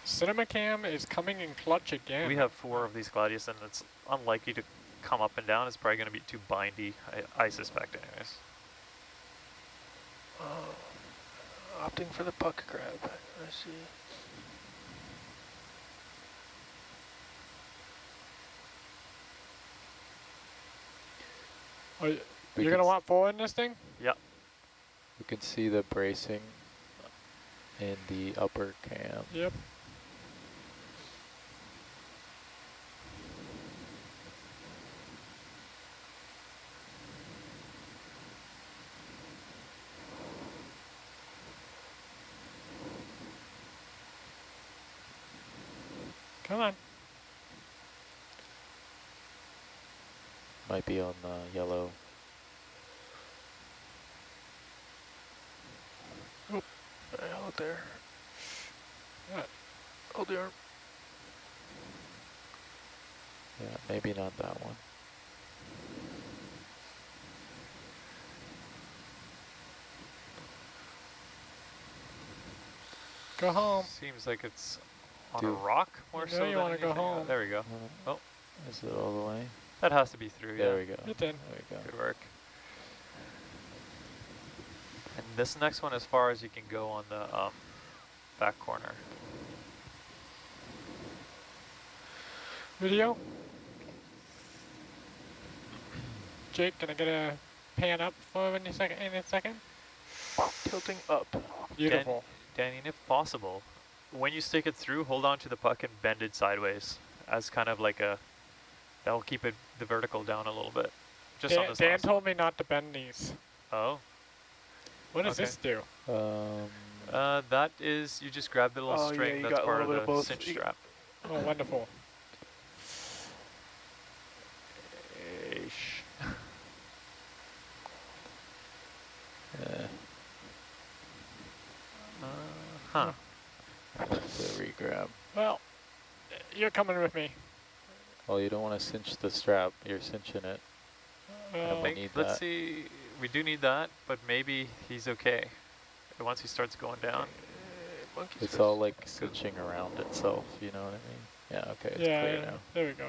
CinemaCam is coming in clutch again. We have 4 of these gladius and it's unlikely to come up and down. It's probably going to be too bindy, I suspect anyways. Opting for the puck grab. I see. You're gonna want 4 in this thing? Yep. You can see the bracing in the upper cam. Yep. Come on. Might be on the yellow. Hold there. What? Hold the arm. Yeah, maybe not that one. Go home. Seems like it's on Do- a rock more You so know you than wanna go anything. home. There we go. Oh, Is it all the way? that has to be through, There yeah. we go. It did. There we go. Good work. And this next one as far as you can go on the Video? Jake, can I get a pan up for in a second? Tilting up. Beautiful. Danny, and if possible, when you stick it through, hold on to the puck and bend it sideways as kind of like a, that will keep the vertical down a little bit. Just on this Dan last told me not to bend these. Oh. What does this do? That is, you just grab the little string that's part of the cinch strap. Oh, wonderful. Ish. Huh. The regrab. Well, you're coming with me. Well, you don't want to cinch the strap. You're cinching it. Let's see. We do need that, but maybe he's okay. Once he starts going down. It's all like cinching around itself, you know what I mean? Yeah, okay, it's clear now. There we go.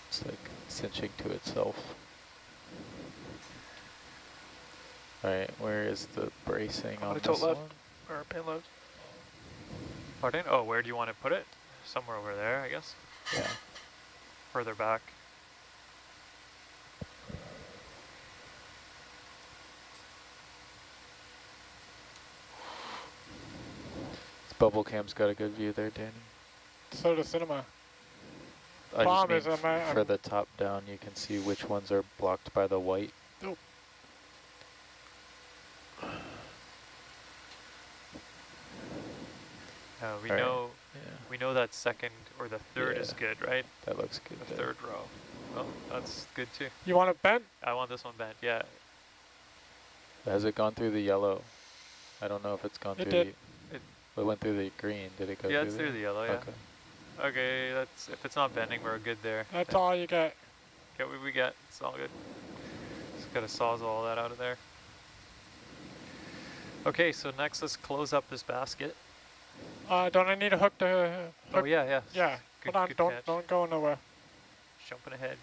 It's like cinching to itself. Alright, where is the bracing on this one? Or payload. Pardon? Oh, where do you want to put it? Somewhere over there, I guess. Yeah. Further back. This bubble cam's got a good view there, Danny. So does cinema. I just mean for the top down, you can see which ones are blocked by the white. Oh. We know that second or the third is good, right? That looks good. The third row. Oh, that's good too. You want it bent? I want this one bent, yeah. Has it gone through the yellow? I don't know if it's gone through did. It went through the green. Did it go through Yeah, it's through the yellow, yeah. Okay. Okay, that's, if it's not bending, we're good there. That's all you get. Get what we get, it's all good. Just gotta sawzall that out of there. Okay, so next let's close up this basket. Don't I need a hook to hook? Oh yeah. Yeah, Good, hold on, good catch. don't go nowhere. Jumping ahead.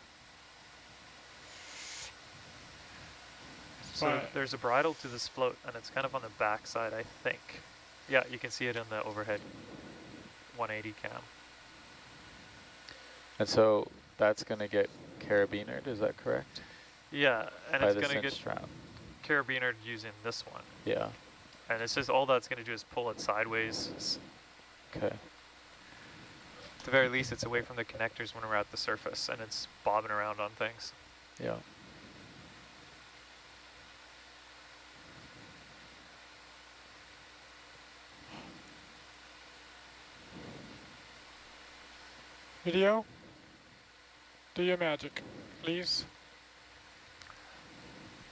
So there's a bridle to this float, and it's kind of on the back side, I think. Yeah, you can see it in the overhead 180 cam. And so that's going to get carabinered, is that correct? Yeah, and by it's going to get strap. carabinered using this one. Yeah. And it's just all that's going to do is pull it sideways. Okay. At the very least, it's away from the connectors when we're at the surface, and it's bobbing around on things. Yeah. Video, do your magic, please.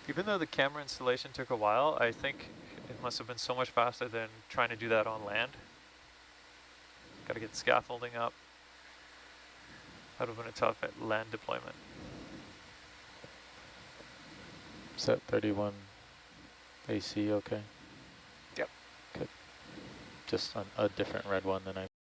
Even though the camera installation took a while, I think it must have been so much faster than trying to do that on land. Got to get scaffolding up. That would have been a tough land deployment. Set 31 AC, okay? Yep. Good. Just on a different red one than I